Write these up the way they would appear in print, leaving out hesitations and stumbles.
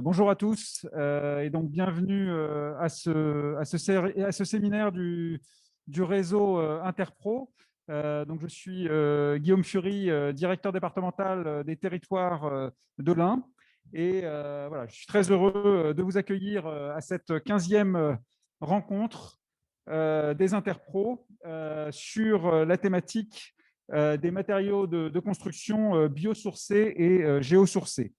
Bonjour à tous et donc bienvenue à ce séminaire du réseau Interpro. Donc je suis Guillaume Fury, directeur départemental des territoires de l'Ain. Et voilà, je suis très heureux de vous accueillir à cette 15e rencontre des Interpro sur la thématique des matériaux de construction biosourcés et géosourcés.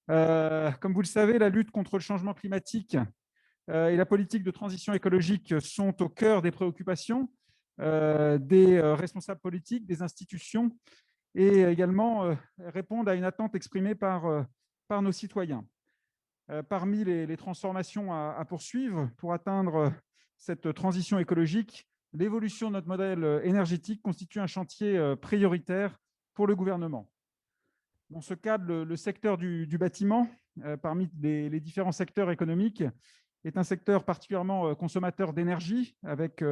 Comme vous le savez, la lutte contre le changement climatique et la politique de transition écologique sont au cœur des préoccupations des responsables politiques, des institutions, et également répondent à une attente exprimée par nos citoyens. Parmi les transformations à poursuivre pour atteindre cette transition écologique, l'évolution de notre modèle énergétique constitue un chantier prioritaire pour le gouvernement. Dans ce cadre, le secteur du bâtiment, parmi les différents secteurs économiques, est un secteur particulièrement consommateur d'énergie, avec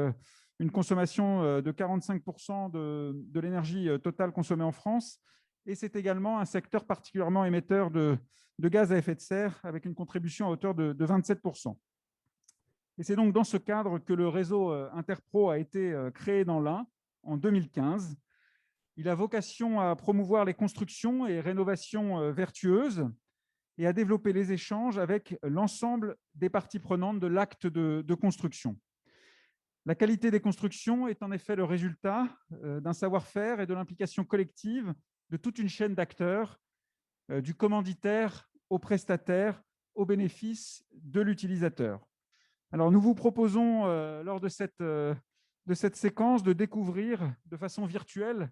une consommation de 45% de l'énergie totale consommée en France. Et c'est également un secteur particulièrement émetteur de gaz à effet de serre, avec une contribution à hauteur de 27%. Et c'est donc dans ce cadre que le réseau Interpro a été créé dans l'Ain en 2015. Il a vocation à promouvoir les constructions et rénovations vertueuses et à développer les échanges avec l'ensemble des parties prenantes de l'acte de construction. La qualité des constructions est en effet le résultat d'un savoir-faire et de l'implication collective de toute une chaîne d'acteurs, du commanditaire au prestataire, au bénéfice de l'utilisateur. Alors, nous vous proposons, lors de cette séquence, de découvrir de façon virtuelle,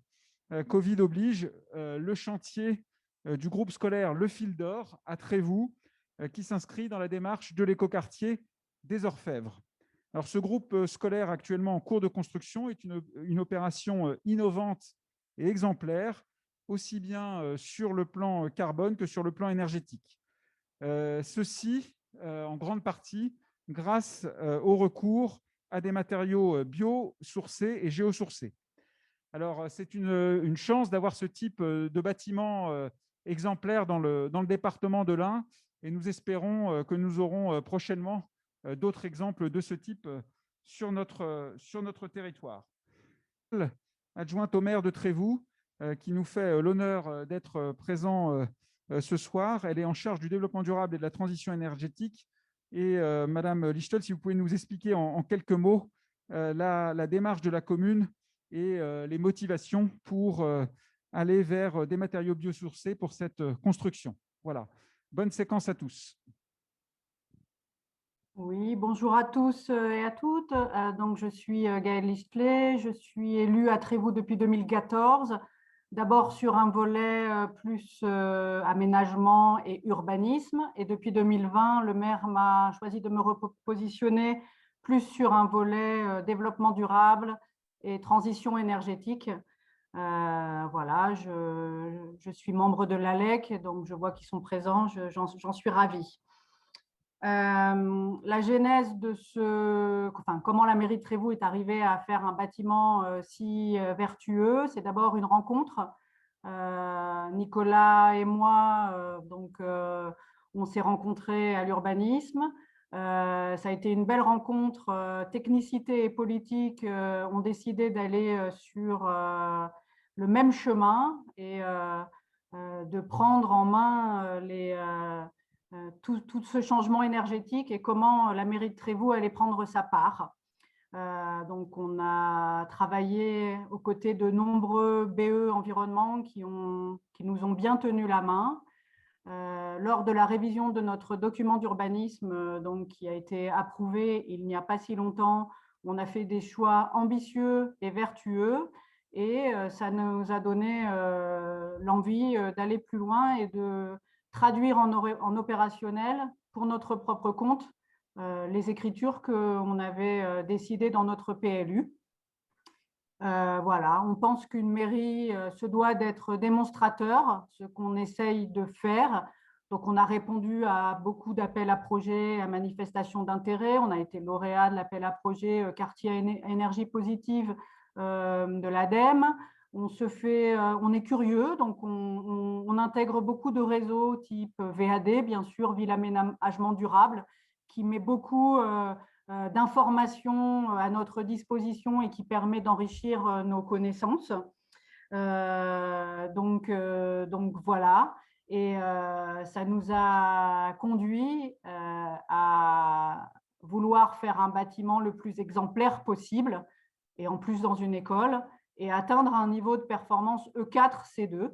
Covid oblige, le chantier du groupe scolaire Le Fil d'Or à Trévoux, qui s'inscrit dans la démarche de l'écoquartier des Orfèvres. Alors, ce groupe scolaire actuellement en cours de construction est une opération innovante et exemplaire, aussi bien sur le plan carbone que sur le plan énergétique. Ceci, en grande partie, grâce au recours à des matériaux biosourcés et géosourcés. Alors, c'est une chance d'avoir ce type de bâtiment exemplaire dans le département de l'Ain, et nous espérons que nous aurons prochainement d'autres exemples de ce type sur notre territoire. Adjointe au maire de Trévoux, qui nous fait l'honneur d'être présent ce soir. Elle est en charge du développement durable et de la transition énergétique. Et Madame Lichtel, si vous pouvez nous expliquer en quelques mots la démarche de la commune et les motivations pour aller vers des matériaux biosourcés pour cette construction. Voilà. Bonne séquence à tous. Oui, bonjour à tous et à toutes. Donc, je suis Gaëlle Lichtlé, je suis élue à Trévoux depuis 2014. D'abord sur un volet plus aménagement et urbanisme. Et depuis 2020, le maire m'a choisi de me repositionner plus sur un volet développement durable et transition énergétique. Voilà, je suis membre de l'ALEC, donc je vois qu'ils sont présents, j'en suis ravie. La genèse de comment la mairie de Trévoux est arrivée à faire un bâtiment si vertueux, c'est d'abord une rencontre. Nicolas et moi, on s'est rencontrés à l'urbanisme. Ça a été une belle rencontre. Technicité et politique ont décidé d'aller sur le même chemin et de prendre en main tout ce changement énergétique et comment la mairie de Trévoux allait prendre sa part. Donc, on a travaillé aux côtés de nombreux BE environnement qui nous ont bien tenu la main. Lors de la révision de notre document d'urbanisme, qui a été approuvé il n'y a pas si longtemps, on a fait des choix ambitieux et vertueux et ça nous a donné l'envie d'aller plus loin et de traduire en opérationnel pour notre propre compte les écritures qu'on avait décidées dans notre PLU. Voilà, on pense qu'une mairie se doit d'être démonstrateur, ce qu'on essaye de faire. Donc, on a répondu à beaucoup d'appels à projets, à manifestations d'intérêt. On a été lauréat de l'appel à projet quartier énergie positive de l'ADEME. on est curieux, donc on intègre beaucoup de réseaux type VAD, bien sûr, Ville Aménagement Durable, qui met beaucoup d'informations à notre disposition et qui permet d'enrichir nos connaissances. Donc voilà. Et ça nous a conduit à vouloir faire un bâtiment le plus exemplaire possible, et en plus dans une école, et atteindre un niveau de performance E4, C2.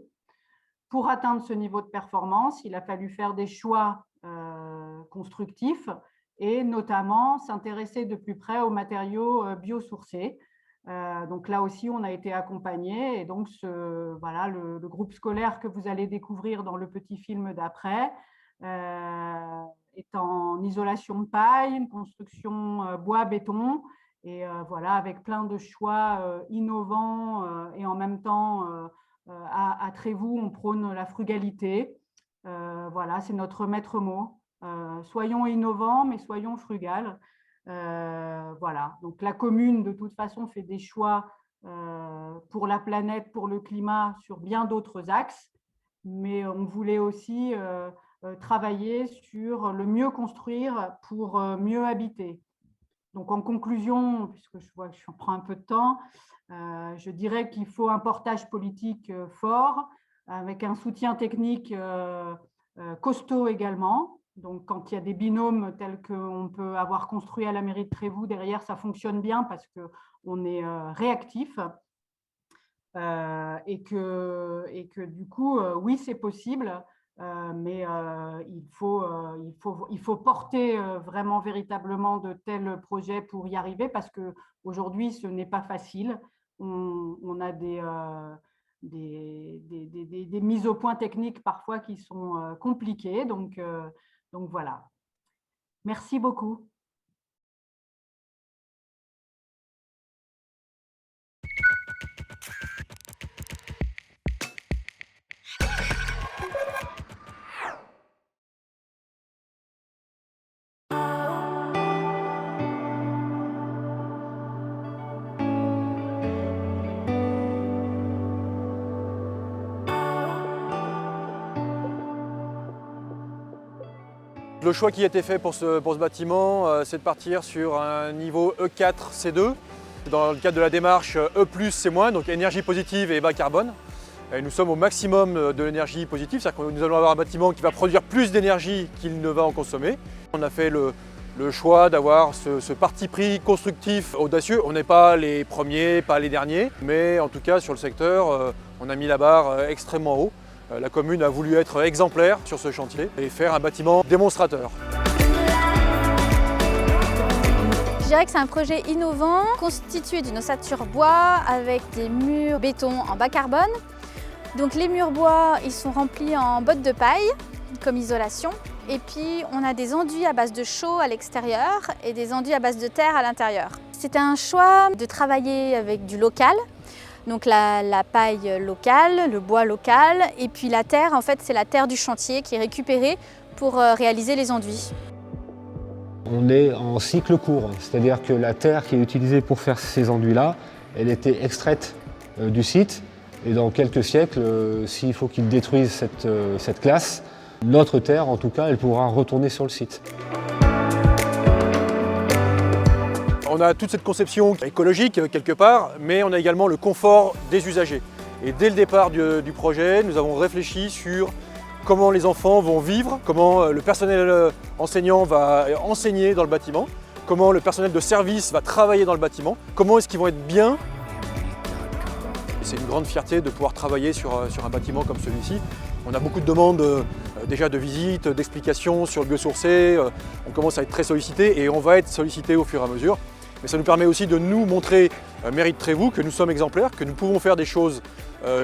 Pour atteindre ce niveau de performance, il a fallu faire des choix constructifs et notamment s'intéresser de plus près aux matériaux biosourcés. Donc là aussi, on a été accompagné, et donc voilà, le groupe scolaire que vous allez découvrir dans le petit film d'après est en isolation de paille, une construction bois-béton, et voilà, avec plein de choix innovants, et en même temps, à Trévoux, on prône la frugalité. Voilà, c'est notre maître mot. Soyons innovants, mais soyons frugales. Voilà, donc la commune, de toute façon, fait des choix pour la planète, pour le climat, sur bien d'autres axes, mais on voulait aussi travailler sur le mieux construire pour mieux habiter. Donc, en conclusion, puisque je vois que je prends un peu de temps, je dirais qu'il faut un portage politique fort, avec un soutien technique costaud également. Donc, quand il y a des binômes tels qu'on peut avoir construit à la mairie de Trévoux, derrière, ça fonctionne bien parce qu'on est réactif. Et que du coup, oui, c'est possible, mais il faut porter vraiment véritablement de tels projets pour y arriver, parce qu'aujourd'hui, ce n'est pas facile. On a des mises au point techniques parfois qui sont compliquées. Donc voilà. Merci beaucoup. Le choix qui a été fait pour ce bâtiment, c'est de partir sur un niveau E4, C2. Dans le cadre de la démarche E+, C-, donc énergie positive et bas carbone. Et nous sommes au maximum de l'énergie positive, c'est-à-dire que nous allons avoir un bâtiment qui va produire plus d'énergie qu'il ne va en consommer. On a fait le choix d'avoir ce parti pris constructif audacieux. On n'est pas les premiers, pas les derniers, mais en tout cas sur le secteur, on a mis la barre extrêmement haut. La commune a voulu être exemplaire sur ce chantier et faire un bâtiment démonstrateur. Je dirais que c'est un projet innovant, constitué d'une ossature bois avec des murs béton en bas carbone. Donc les murs bois, ils sont remplis en bottes de paille comme isolation. Et puis on a des enduits à base de chaux à l'extérieur et des enduits à base de terre à l'intérieur. C'était un choix de travailler avec du local. Donc la paille locale, le bois local, et puis la terre, en fait, c'est la terre du chantier qui est récupérée pour réaliser les enduits. On est en cycle court, c'est-à-dire que la terre qui est utilisée pour faire ces enduits-là, elle était extraite du site, et dans quelques siècles, s'il faut qu'ils détruisent cette classe, notre terre, en tout cas, elle pourra retourner sur le site. On a toute cette conception écologique quelque part, mais on a également le confort des usagers. Et dès le départ du projet, nous avons réfléchi sur comment les enfants vont vivre, comment le personnel enseignant va enseigner dans le bâtiment, comment le personnel de service va travailler dans le bâtiment, comment est-ce qu'ils vont être bien. C'est une grande fierté de pouvoir travailler sur un bâtiment comme celui-ci. On a beaucoup de demandes déjà de visites, d'explications sur le biosourcé. On commence à être très sollicité et on va être sollicité au fur et à mesure. Mais ça nous permet aussi de nous montrer, mairie de Trévoux, que nous sommes exemplaires, que nous pouvons faire des choses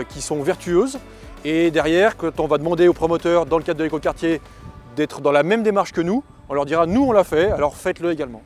qui sont vertueuses. Et derrière, quand on va demander aux promoteurs, dans le cadre de l'écoquartier, d'être dans la même démarche que nous, on leur dira « nous on l'a fait, alors faites-le également ».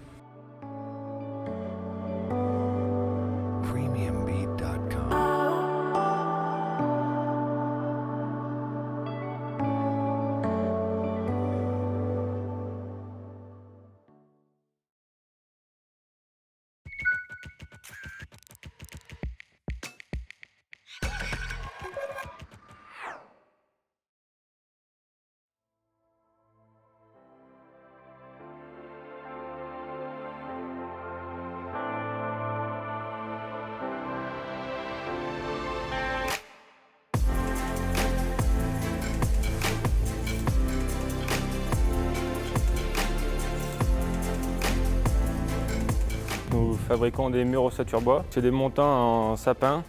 fabriquons des murs ossature bois. C'est des montants en sapin,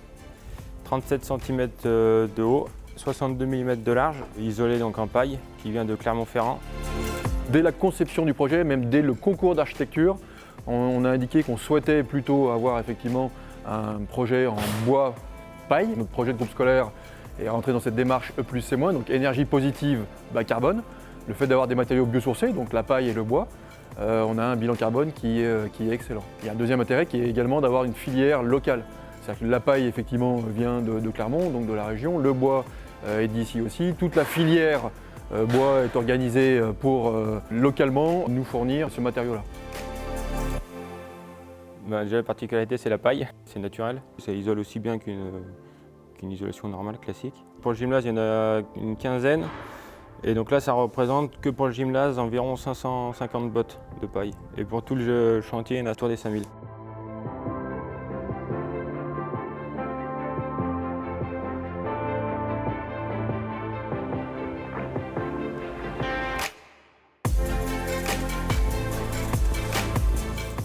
37 cm de haut, 62 mm de large, isolé donc en paille, qui vient de Clermont-Ferrand. Dès la conception du projet, même dès le concours d'architecture, on a indiqué qu'on souhaitait plutôt avoir effectivement un projet en bois paille. Notre projet de groupe scolaire est rentré dans cette démarche E+C-, donc énergie positive, bas carbone. Le fait d'avoir des matériaux biosourcés, donc la paille et le bois, on a un bilan carbone qui est excellent. Il y a un deuxième intérêt qui est également d'avoir une filière locale. C'est-à-dire que la paille effectivement vient de Clermont, donc de la région, le bois est d'ici aussi. Toute la filière bois est organisée pour localement nous fournir ce matériau-là. Déjà la particularité c'est la paille, c'est naturel. Ça isole aussi bien qu'une isolation normale, classique. Pour le gymnase, il y en a une quinzaine. Et donc là, ça représente que pour le gymnase environ 550 bottes de paille. Et pour tout le chantier, il y en a autour des 5000.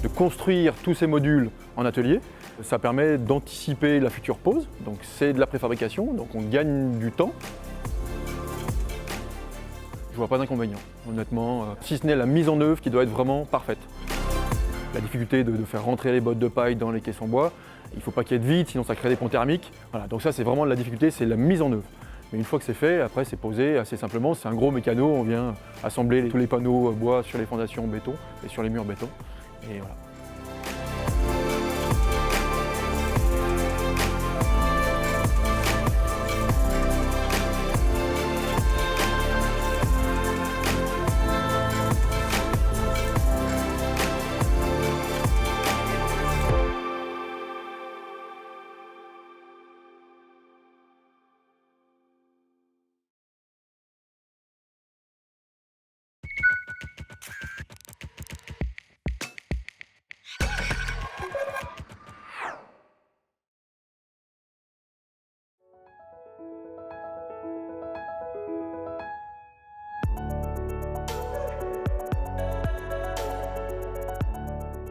De construire tous ces modules en atelier, ça permet d'anticiper la future pose. Donc c'est de la préfabrication, donc on gagne du temps. Je vois pas d'inconvénient, honnêtement, si ce n'est la mise en œuvre qui doit être vraiment parfaite. La difficulté de faire rentrer les bottes de paille dans les caisses en bois, il ne faut pas qu'il y ait de vide, sinon ça crée des ponts thermiques. Voilà, donc ça c'est vraiment la difficulté, c'est la mise en œuvre. Mais une fois que c'est fait, après c'est posé assez simplement, c'est un gros mécano, on vient assembler tous les panneaux bois sur les fondations béton et sur les murs béton. Et voilà.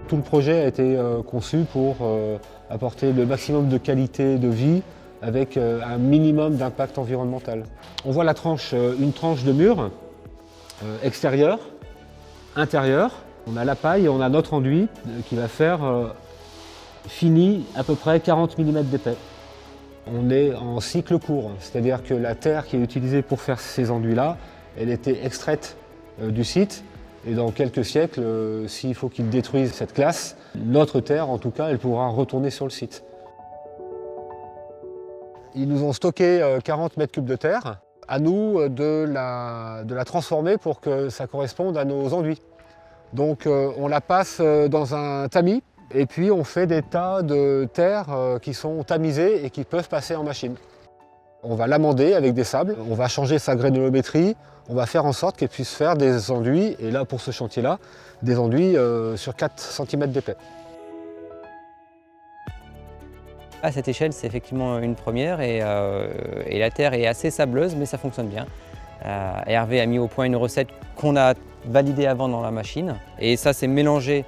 Tout le projet a été conçu pour apporter le maximum de qualité de vie avec un minimum d'impact environnemental. On voit la tranche, une tranche de mur extérieur, intérieur. On a la paille et on a notre enduit qui va faire fini à peu près 40 mm d'épais. On est en cycle court, c'est-à-dire que la terre qui est utilisée pour faire ces enduits-là, elle était extraite du site. Et dans quelques siècles, s'il faut qu'ils détruisent cette classe, notre terre, en tout cas, elle pourra retourner sur le site. Ils nous ont stocké 40 mètres cubes de terre. À nous de la transformer pour que ça corresponde à nos enduits. Donc on la passe dans un tamis et puis on fait des tas de terre qui sont tamisés et qui peuvent passer en machine. On va l'amender avec des sables, on va changer sa granulométrie, on va faire en sorte qu'elle puisse faire des enduits, et là pour ce chantier-là, des enduits sur 4 cm d'épais. À cette échelle, c'est effectivement une première et la terre est assez sableuse, mais ça fonctionne bien. Hervé a mis au point une recette qu'on a validée avant dans la machine, et ça c'est mélangé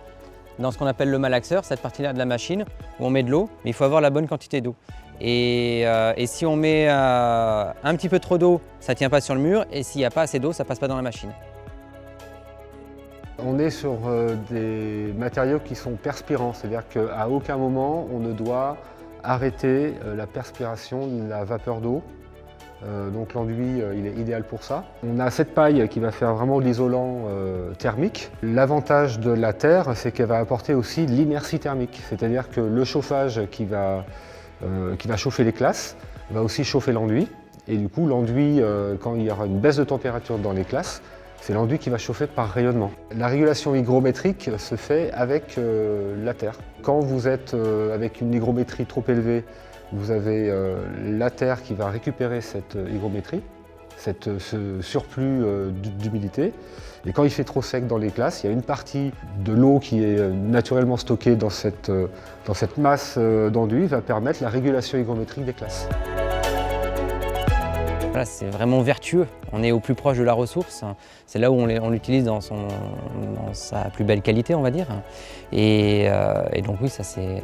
dans ce qu'on appelle le malaxeur, cette partie-là de la machine, où on met de l'eau, mais il faut avoir la bonne quantité d'eau. Et si on met un petit peu trop d'eau, ça ne tient pas sur le mur, et s'il n'y a pas assez d'eau, ça ne passe pas dans la machine. On est sur des matériaux qui sont perspirants, c'est-à-dire qu'à aucun moment on ne doit arrêter la perspiration de la vapeur d'eau. Donc l'enduit, il est idéal pour ça. On a cette paille qui va faire vraiment de l'isolant thermique. L'avantage de la terre, c'est qu'elle va apporter aussi l'inertie thermique, c'est-à-dire que le chauffage qui va chauffer les classes va aussi chauffer l'enduit. Et du coup, l'enduit, quand il y aura une baisse de température dans les classes, c'est l'enduit qui va chauffer par rayonnement. La régulation hygrométrique se fait avec la terre. Quand vous êtes avec une hygrométrie trop élevée, vous avez la terre qui va récupérer cette hygrométrie, ce surplus d'humidité. Et quand il fait trop sec dans les classes, il y a une partie de l'eau qui est naturellement stockée dans cette masse d'enduit, va permettre la régulation hygrométrique des classes. voilà, c'est vraiment vertueux. On est au plus proche de la ressource. C'est là où on l'utilise dans sa plus belle qualité, on va dire. Et donc oui, ça c'est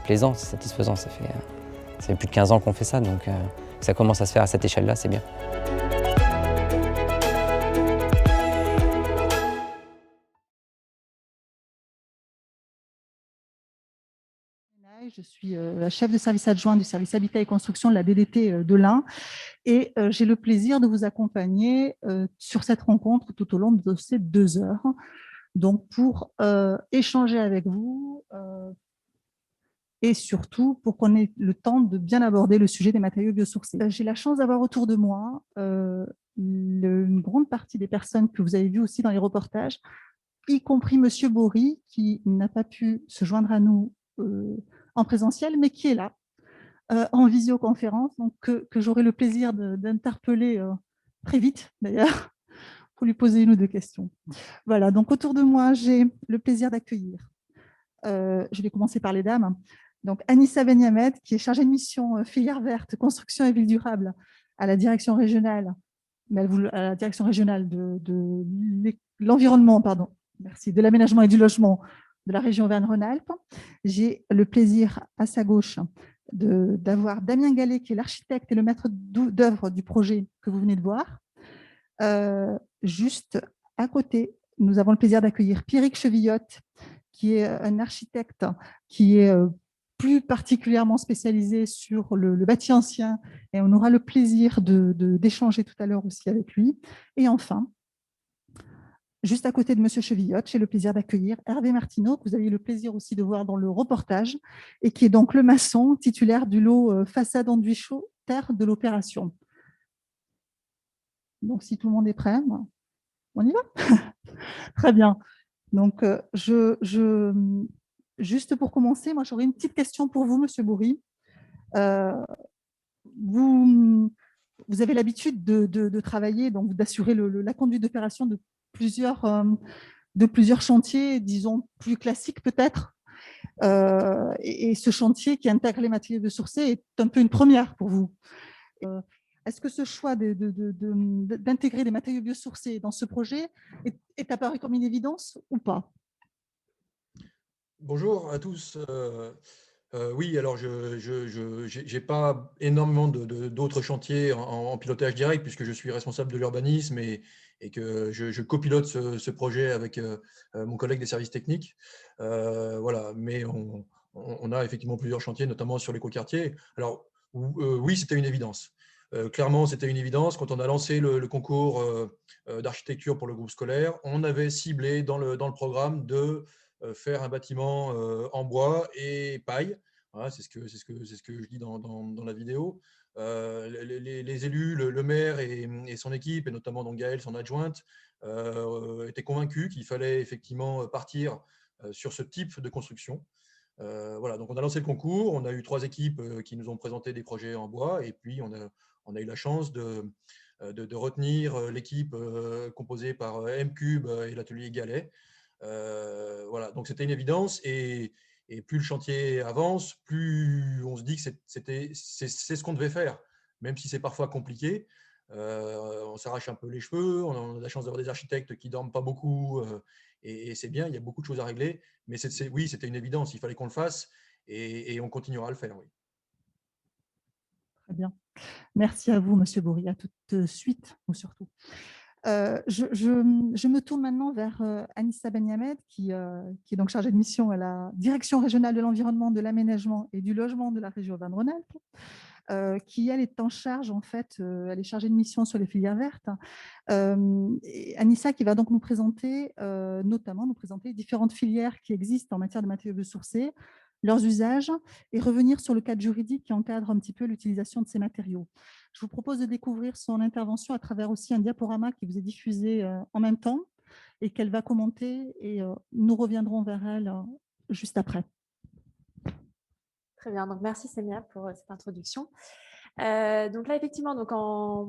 plaisant, c'est satisfaisant. Ça fait plus de 15 ans qu'on fait ça, donc ça commence à se faire à cette échelle-là, c'est bien. Je suis la chef de service adjoint du service Habitat et Construction de la DDT de l'Ain et j'ai le plaisir de vous accompagner sur cette rencontre tout au long de ces 2 heures. Donc, pour échanger avec vous et surtout pour qu'on ait le temps de bien aborder le sujet des matériaux biosourcés. J'ai la chance d'avoir autour de moi une grande partie des personnes que vous avez vues aussi dans les reportages, y compris Monsieur Bory, qui n'a pas pu se joindre à nous en présentiel, mais qui est là, en visioconférence, donc que j'aurai le plaisir d'interpeller très vite, d'ailleurs, pour lui poser 1 ou 2 questions. Voilà, donc autour de moi, j'ai le plaisir d'accueillir, je vais commencer par les dames, donc Anissa Benyamed, qui est chargée de mission filière verte, construction et ville durable à la direction régionale, à la direction régionale de l'environnement, pardon, merci, de l'aménagement et du logement de la région Auvergne-Rhône-Alpes. J'ai le plaisir à sa gauche d'avoir Damien Gallet, qui est l'architecte et le maître d'œuvre du projet que vous venez de voir. Juste à côté, nous avons le plaisir d'accueillir Pierrick Chevillotte, qui est un architecte qui est plus particulièrement spécialisé sur le bâti ancien, et on aura le plaisir d'échanger tout à l'heure aussi avec lui. Et enfin, juste à côté de Monsieur Chevillotte, j'ai le plaisir d'accueillir Hervé Martineau, que vous avez eu le plaisir aussi de voir dans le reportage, et qui est donc le maçon titulaire du lot façade enduit chaud terre de l'opération. Donc, si tout le monde est prêt, on y va. Très bien. Donc, juste pour commencer, moi, j'aurais une petite question pour vous, Monsieur Bory. Vous avez l'habitude de travailler, donc d'assurer la conduite d'opération de plusieurs chantiers, disons plus classiques peut-être. Et ce chantier qui intègre les matériaux biosourcés est un peu une première pour vous. Est-ce que ce choix d'intégrer des matériaux biosourcés dans ce projet est apparu comme une évidence ou pas? Bonjour à tous. Oui, alors je n'ai pas énormément d'autres chantiers en pilotage direct puisque je suis responsable de l'urbanisme et que je copilote ce projet avec mon collègue des services techniques. Voilà, mais on a effectivement plusieurs chantiers, notamment sur l'écoquartier. Alors oui, c'était une évidence. Clairement, c'était une évidence. Quand on a lancé le concours d'architecture pour le groupe scolaire, on avait ciblé dans le programme de faire un bâtiment en bois et paille. Voilà, c'est ce que je dis dans la vidéo. Les élus, le maire et son équipe, et notamment donc Gaëlle, son adjointe, étaient convaincus qu'il fallait effectivement partir sur ce type de construction. Voilà, donc on a lancé le concours, on a eu 3 équipes qui nous ont présenté des projets en bois, et puis on a eu la chance de retenir l'équipe composée par M-Cube et l'atelier Gallet. Voilà, donc c'était une évidence, et plus le chantier avance, plus on se dit que c'est ce qu'on devait faire, même si c'est parfois compliqué. On s'arrache un peu les cheveux, on a la chance d'avoir des architectes qui ne dorment pas beaucoup, et c'est bien, il y a beaucoup de choses à régler, mais oui, c'était une évidence, il fallait qu'on le fasse, et on continuera à le faire. Oui. Très bien. Merci à vous, Monsieur Bory. À toute de suite, ou surtout. Je me tourne maintenant vers Anissa Benyamed, qui est donc chargée de mission à la Direction régionale de l'environnement, de l'aménagement et du logement de la région Auvergne-Rhône-Alpes, qui, elle, est en charge, en fait, elle est chargée de mission sur les filières vertes. Et Anissa qui va donc nous présenter, notamment nous présenter différentes filières qui existent en matière de matériaux biosourcés, leurs usages, et revenir sur le cadre juridique qui encadre un petit peu l'utilisation de ces matériaux. Je vous propose de découvrir son intervention à travers aussi un diaporama qui vous est diffusé en même temps et qu'elle va commenter, et nous reviendrons vers elle juste après. Très bien, donc merci Sémia pour cette introduction. Donc là, effectivement, donc en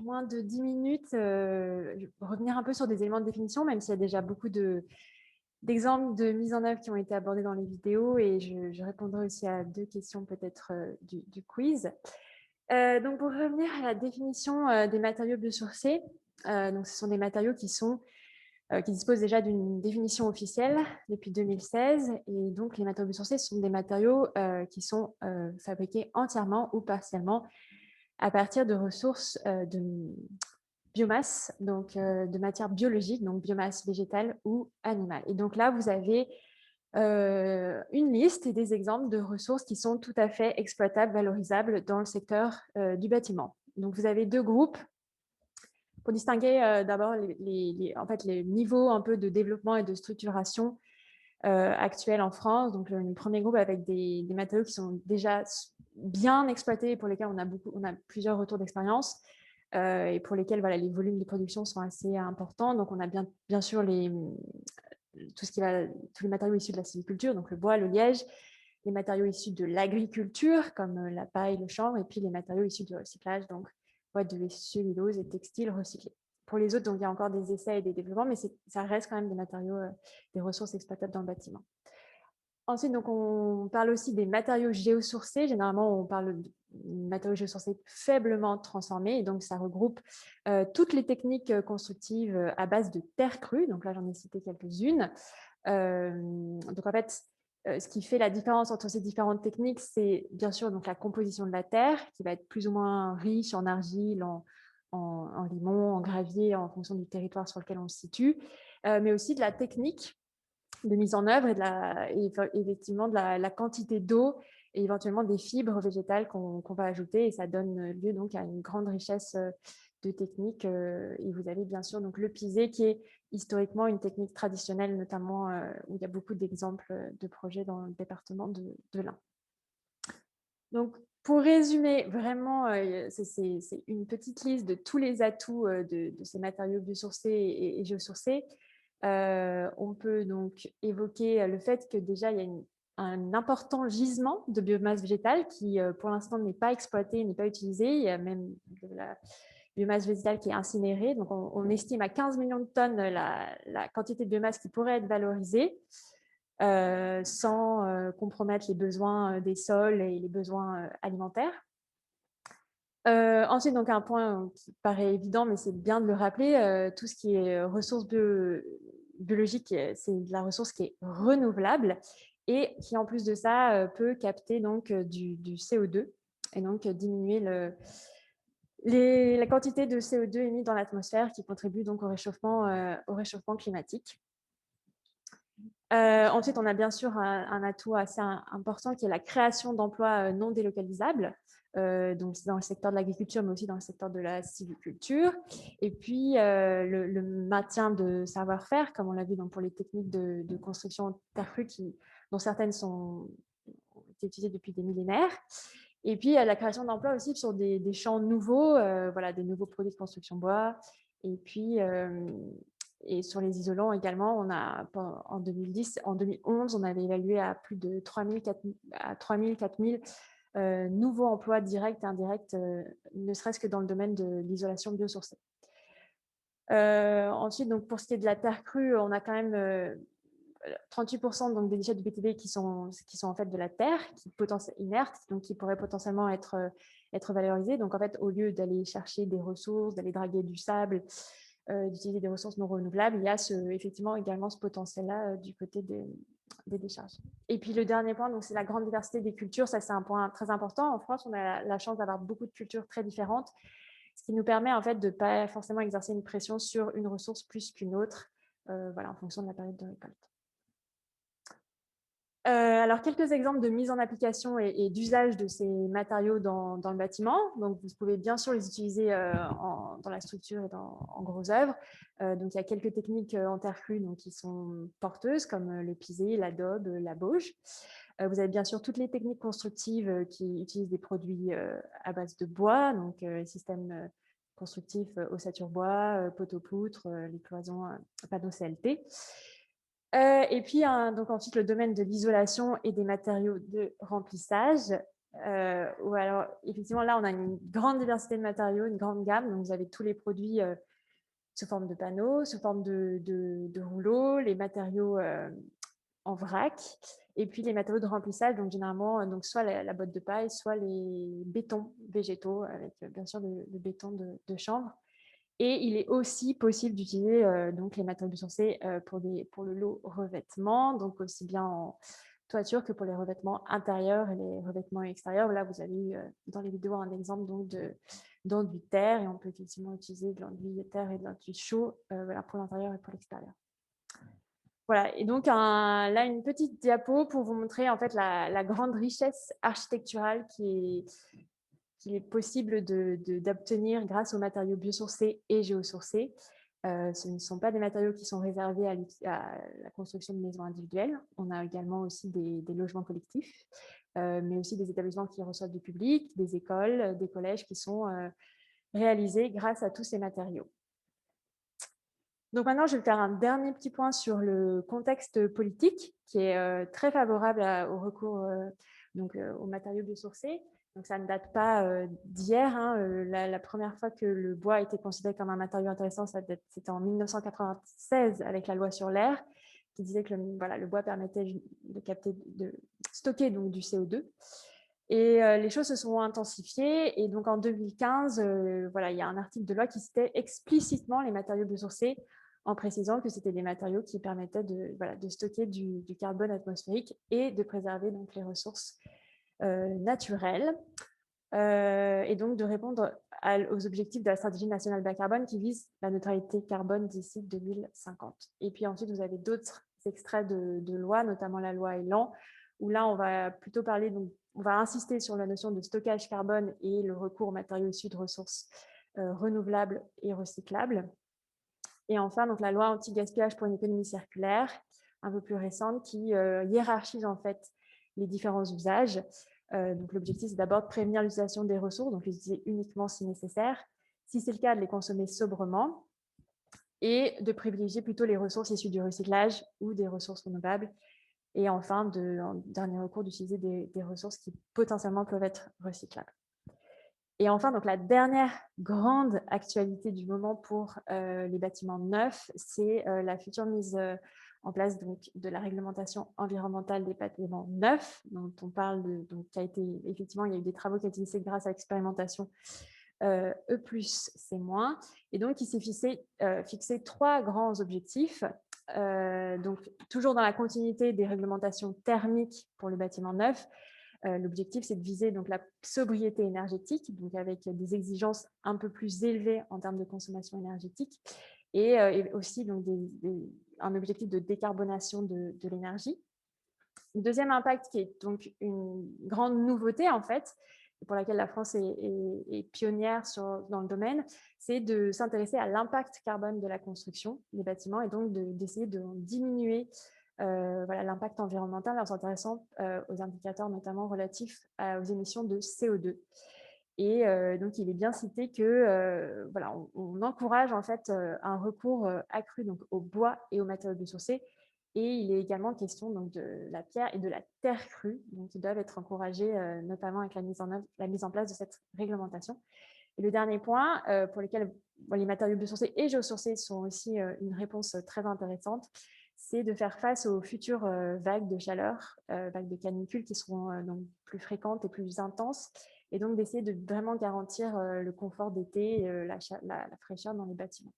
moins de 10 minutes, je vais revenir un peu sur des éléments de définition, même s'il y a déjà beaucoup d'exemples de mise en œuvre qui ont été abordés dans les vidéos, et je répondrai aussi à 2 questions peut-être du quiz. Donc, pour revenir à la définition des matériaux biosourcés, donc ce sont des matériaux qui disposent déjà d'une définition officielle depuis 2016. Et donc, les matériaux biosourcés sont des matériaux qui sont fabriqués entièrement ou partiellement à partir de ressources de biomasse, donc de matière biologique, donc biomasse végétale ou animale. Et donc là, vous avez une liste et des exemples de ressources qui sont tout à fait exploitables, valorisables dans le secteur du bâtiment. Donc, vous avez deux groupes pour distinguer d'abord en fait, les niveaux un peu de développement et de structuration actuels en France. Donc, le premier groupe avec des matériaux qui sont déjà bien exploités et pour lesquels on a plusieurs retours d'expérience et pour lesquels voilà, les volumes de production sont assez importants. Donc, on a bien sûr tous les matériaux issus de la sylviculture, donc le bois, le liège, les matériaux issus de l'agriculture, comme la paille, le chanvre, et puis les matériaux issus du recyclage, donc de cellulose et textiles recyclés. Pour les autres, donc, il y a encore des essais et des développements, mais ça reste quand même des matériaux, des ressources exploitables dans le bâtiment. Ensuite, donc, on parle aussi des matériaux géosourcés. Généralement, on parle de matériaux géosourcés faiblement transformés. Et donc, ça regroupe toutes les techniques constructives à base de terre crue. Donc là, j'en ai cité quelques-unes. Donc, en fait, ce qui fait la différence entre ces différentes techniques, c'est bien sûr donc, la composition de la terre, qui va être plus ou moins riche en argile, en limon, en gravier, en fonction du territoire sur lequel on se situe, mais aussi de la technique de mise en œuvre et effectivement de la quantité d'eau et éventuellement des fibres végétales qu'on va ajouter, et ça donne lieu donc à une grande richesse de techniques. Et vous avez bien sûr donc le pisé qui est historiquement une technique traditionnelle, notamment où il y a beaucoup d'exemples de projets dans le département de l'Ain. Donc, pour résumer, vraiment, c'est une petite liste de tous les atouts de ces matériaux biosourcés et géosourcés. On peut donc évoquer le fait que déjà, il y a un important gisement de biomasse végétale qui, pour l'instant, n'est pas exploité, n'est pas utilisé. Il y a même de la biomasse végétale qui est incinérée. Donc, on estime à 15 millions de tonnes la quantité de biomasse qui pourrait être valorisée sans compromettre les besoins des sols et les besoins alimentaires. Ensuite, donc un point qui paraît évident, mais c'est bien de le rappeler, tout ce qui est ressources biologiques, c'est de la ressource qui est renouvelable et qui, en plus de ça, peut capter donc du CO2 et donc diminuer la quantité de CO2 émis dans l'atmosphère qui contribue donc au réchauffement climatique. Ensuite, on a bien sûr un atout assez important qui est la création d'emplois non délocalisables, donc dans le secteur de l'agriculture, mais aussi dans le secteur de la sylviculture. Et puis, le maintien de savoir-faire, comme on l'a vu donc, pour les techniques de construction en terre crue, dont certaines ont été utilisées depuis des millénaires. Et puis, la création d'emplois aussi sur des champs nouveaux, voilà, des nouveaux produits de construction bois. Et puis, et sur les isolants également, en 2011, on avait évalué à plus de 3 000, 4 000 nouveaux emplois directs et indirects, ne serait-ce que dans le domaine de l'isolation biosourcée. Ensuite, donc, pour ce qui est de la terre crue, on a quand même 38% donc, des déchets du BTB qui sont en fait de la terre, inerte, donc qui pourraient potentiellement être valorisés. Donc en fait, au lieu d'aller chercher des ressources, d'aller draguer du sable, d'utiliser des ressources non renouvelables, il y a effectivement également ce potentiel-là du côté des décharges. Et puis le dernier point, c'est la grande diversité des cultures. Ça, c'est un point très important. En France, on a la chance d'avoir beaucoup de cultures très différentes, ce qui nous permet en fait de ne pas forcément exercer une pression sur une ressource plus qu'une autre, voilà, en fonction de la période de récolte. Alors, quelques exemples de mise en application et d'usage de ces matériaux dans le bâtiment. Donc, vous pouvez bien sûr les utiliser dans la structure et en gros œuvres. Donc, il y a quelques techniques en terre crue qui sont porteuses, comme le pisé, l'adobe, la bauge. Vous avez bien sûr toutes les techniques constructives qui utilisent des produits à base de bois, donc systèmes constructifs ossature bois, poteau-poutre, les cloisons panneaux CLT. Et puis, donc ensuite, le domaine de l'isolation et des matériaux de remplissage. Où alors, effectivement, là, on a une grande diversité de matériaux, une grande gamme. Donc, vous avez tous les produits sous forme de panneaux, sous forme de rouleaux, les matériaux en vrac. Et puis les matériaux de remplissage, donc généralement donc soit la botte de paille, soit les bétons végétaux, avec bien sûr le béton de chanvre. Et il est aussi possible d'utiliser donc les matériaux biosourcés pour le lot revêtement, donc aussi bien en toiture que pour les revêtements intérieurs et les revêtements extérieurs. Là, vous avez eu dans les vidéos un exemple donc d'enduit terre, et on peut effectivement utiliser de l'enduit terre et de l'enduit chaud voilà, pour l'intérieur et pour l'extérieur. Voilà, et donc là, une petite diapo pour vous montrer en fait la grande richesse architecturale qu'il est possible d'obtenir grâce aux matériaux biosourcés et géosourcés. Ce ne sont pas des matériaux qui sont réservés à la construction de maisons individuelles. On a également aussi des logements collectifs, mais aussi des établissements qui reçoivent du public, des écoles, des collèges qui sont réalisés grâce à tous ces matériaux. Donc maintenant, je vais faire un dernier petit point sur le contexte politique qui est très favorable au recours aux matériaux biosourcés. Donc ça ne date pas d'hier. La première fois que le bois a été considéré comme un matériau intéressant, c'était en 1996 avec la loi sur l'air qui disait que le bois permettait de stocker donc, du CO2. Et les choses se sont intensifiées. Et donc en 2015, il y a un article de loi qui citait explicitement les matériaux biosourcés en précisant que c'était des matériaux qui permettaient de stocker du carbone atmosphérique et de préserver donc, les ressources naturelles, et donc de répondre aux objectifs de la stratégie nationale bas carbone qui vise la neutralité carbone d'ici 2050. Et puis ensuite, vous avez d'autres extraits de loi, notamment la loi Elan, où là, on va plutôt parler, donc, on va insister sur la notion de stockage carbone et le recours aux matériaux issus de ressources renouvelables et recyclables. Et enfin, donc, la loi anti-gaspillage pour une économie circulaire, un peu plus récente, qui hiérarchise en fait les différents usages. Donc, l'objectif, c'est d'abord de prévenir l'utilisation des ressources, donc les utiliser uniquement si nécessaire. Si c'est le cas, de les consommer sobrement et de privilégier plutôt les ressources issues du recyclage ou des ressources renouvelables. Et enfin, en dernier recours, d'utiliser des ressources qui potentiellement peuvent être recyclables. Et enfin, donc la dernière grande actualité du moment pour les bâtiments neufs, c'est la future mise en place donc, de la réglementation environnementale des bâtiments neufs, dont on parle qui a été, effectivement, il y a eu des travaux qui ont été initiés grâce à l'expérimentation E+, C-, et donc il s'est fixé 3 grands objectifs. Donc toujours dans la continuité des réglementations thermiques pour le bâtiment neuf. L'objectif, c'est de viser donc, la sobriété énergétique, donc avec des exigences un peu plus élevées en termes de consommation énergétique, et aussi donc, un objectif de décarbonation de l'énergie. Le deuxième impact, qui est donc une grande nouveauté, en fait, pour laquelle la France est pionnière dans le domaine, c'est de s'intéresser à l'impact carbone de la construction des bâtiments et donc d'essayer de diminuer l'impact environnemental en s'intéressant aux indicateurs notamment relatifs aux émissions de CO2. Et donc, il est bien cité que on encourage en fait un recours accru donc, au bois et aux matériaux biosourcés. Et il est également question donc, de la pierre et de la terre crue, donc qui doivent être encouragés notamment avec la mise en place de cette réglementation. Et le dernier point, pour lequel les matériaux biosourcés et géosourcés sont aussi une réponse très intéressante, c'est de faire face aux futures vagues de chaleur, vagues de canicule qui seront donc plus fréquentes et plus intenses, et donc d'essayer de vraiment garantir le confort d'été, la fraîcheur dans les bâtiments.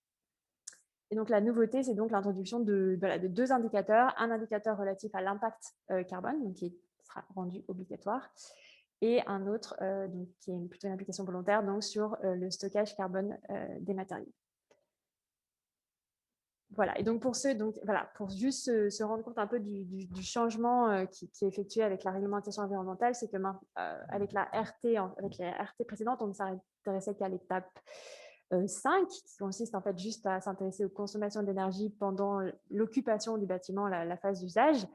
Et donc la nouveauté, c'est donc l'introduction de 2 indicateurs, un indicateur relatif à l'impact carbone, donc qui sera rendu obligatoire, et un autre donc, qui est plutôt une application volontaire donc, sur le stockage carbone des matériaux. Voilà, et donc pour juste se rendre compte un peu du changement qui est effectué avec la réglementation environnementale, c'est que avec les RT précédentes, on ne s'intéressait qu'à l'étape 5, qui consiste en fait juste à s'intéresser aux consommations d'énergie pendant l'occupation du bâtiment, la phase d'usage,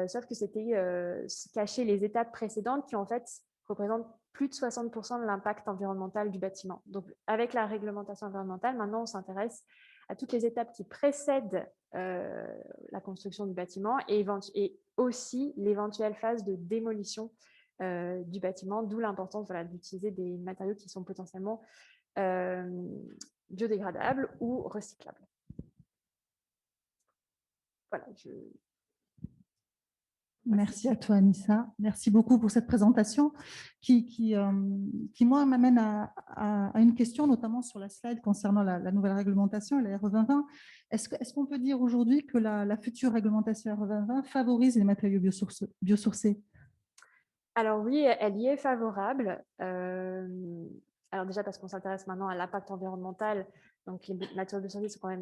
sauf que c'était cacher les étapes précédentes qui en fait représentent plus de 60% de l'impact environnemental du bâtiment. Donc avec la réglementation environnementale, maintenant on s'intéresse à toutes les étapes qui précèdent la construction du bâtiment et aussi l'éventuelle phase de démolition du bâtiment, d'où l'importance d'utiliser des matériaux qui sont potentiellement biodégradables ou recyclables. Voilà, Merci à toi, Anissa. Merci beaucoup pour cette présentation qui moi, m'amène à une question, notamment sur la slide concernant la nouvelle réglementation, la RE 2020. Est-ce qu'on peut dire aujourd'hui que la future réglementation RE 2020 favorise les matériaux biosourcés? Alors oui, elle y est favorable. Alors déjà parce qu'on s'intéresse maintenant à l'impact environnemental, donc les matériaux biosourcés sont quand même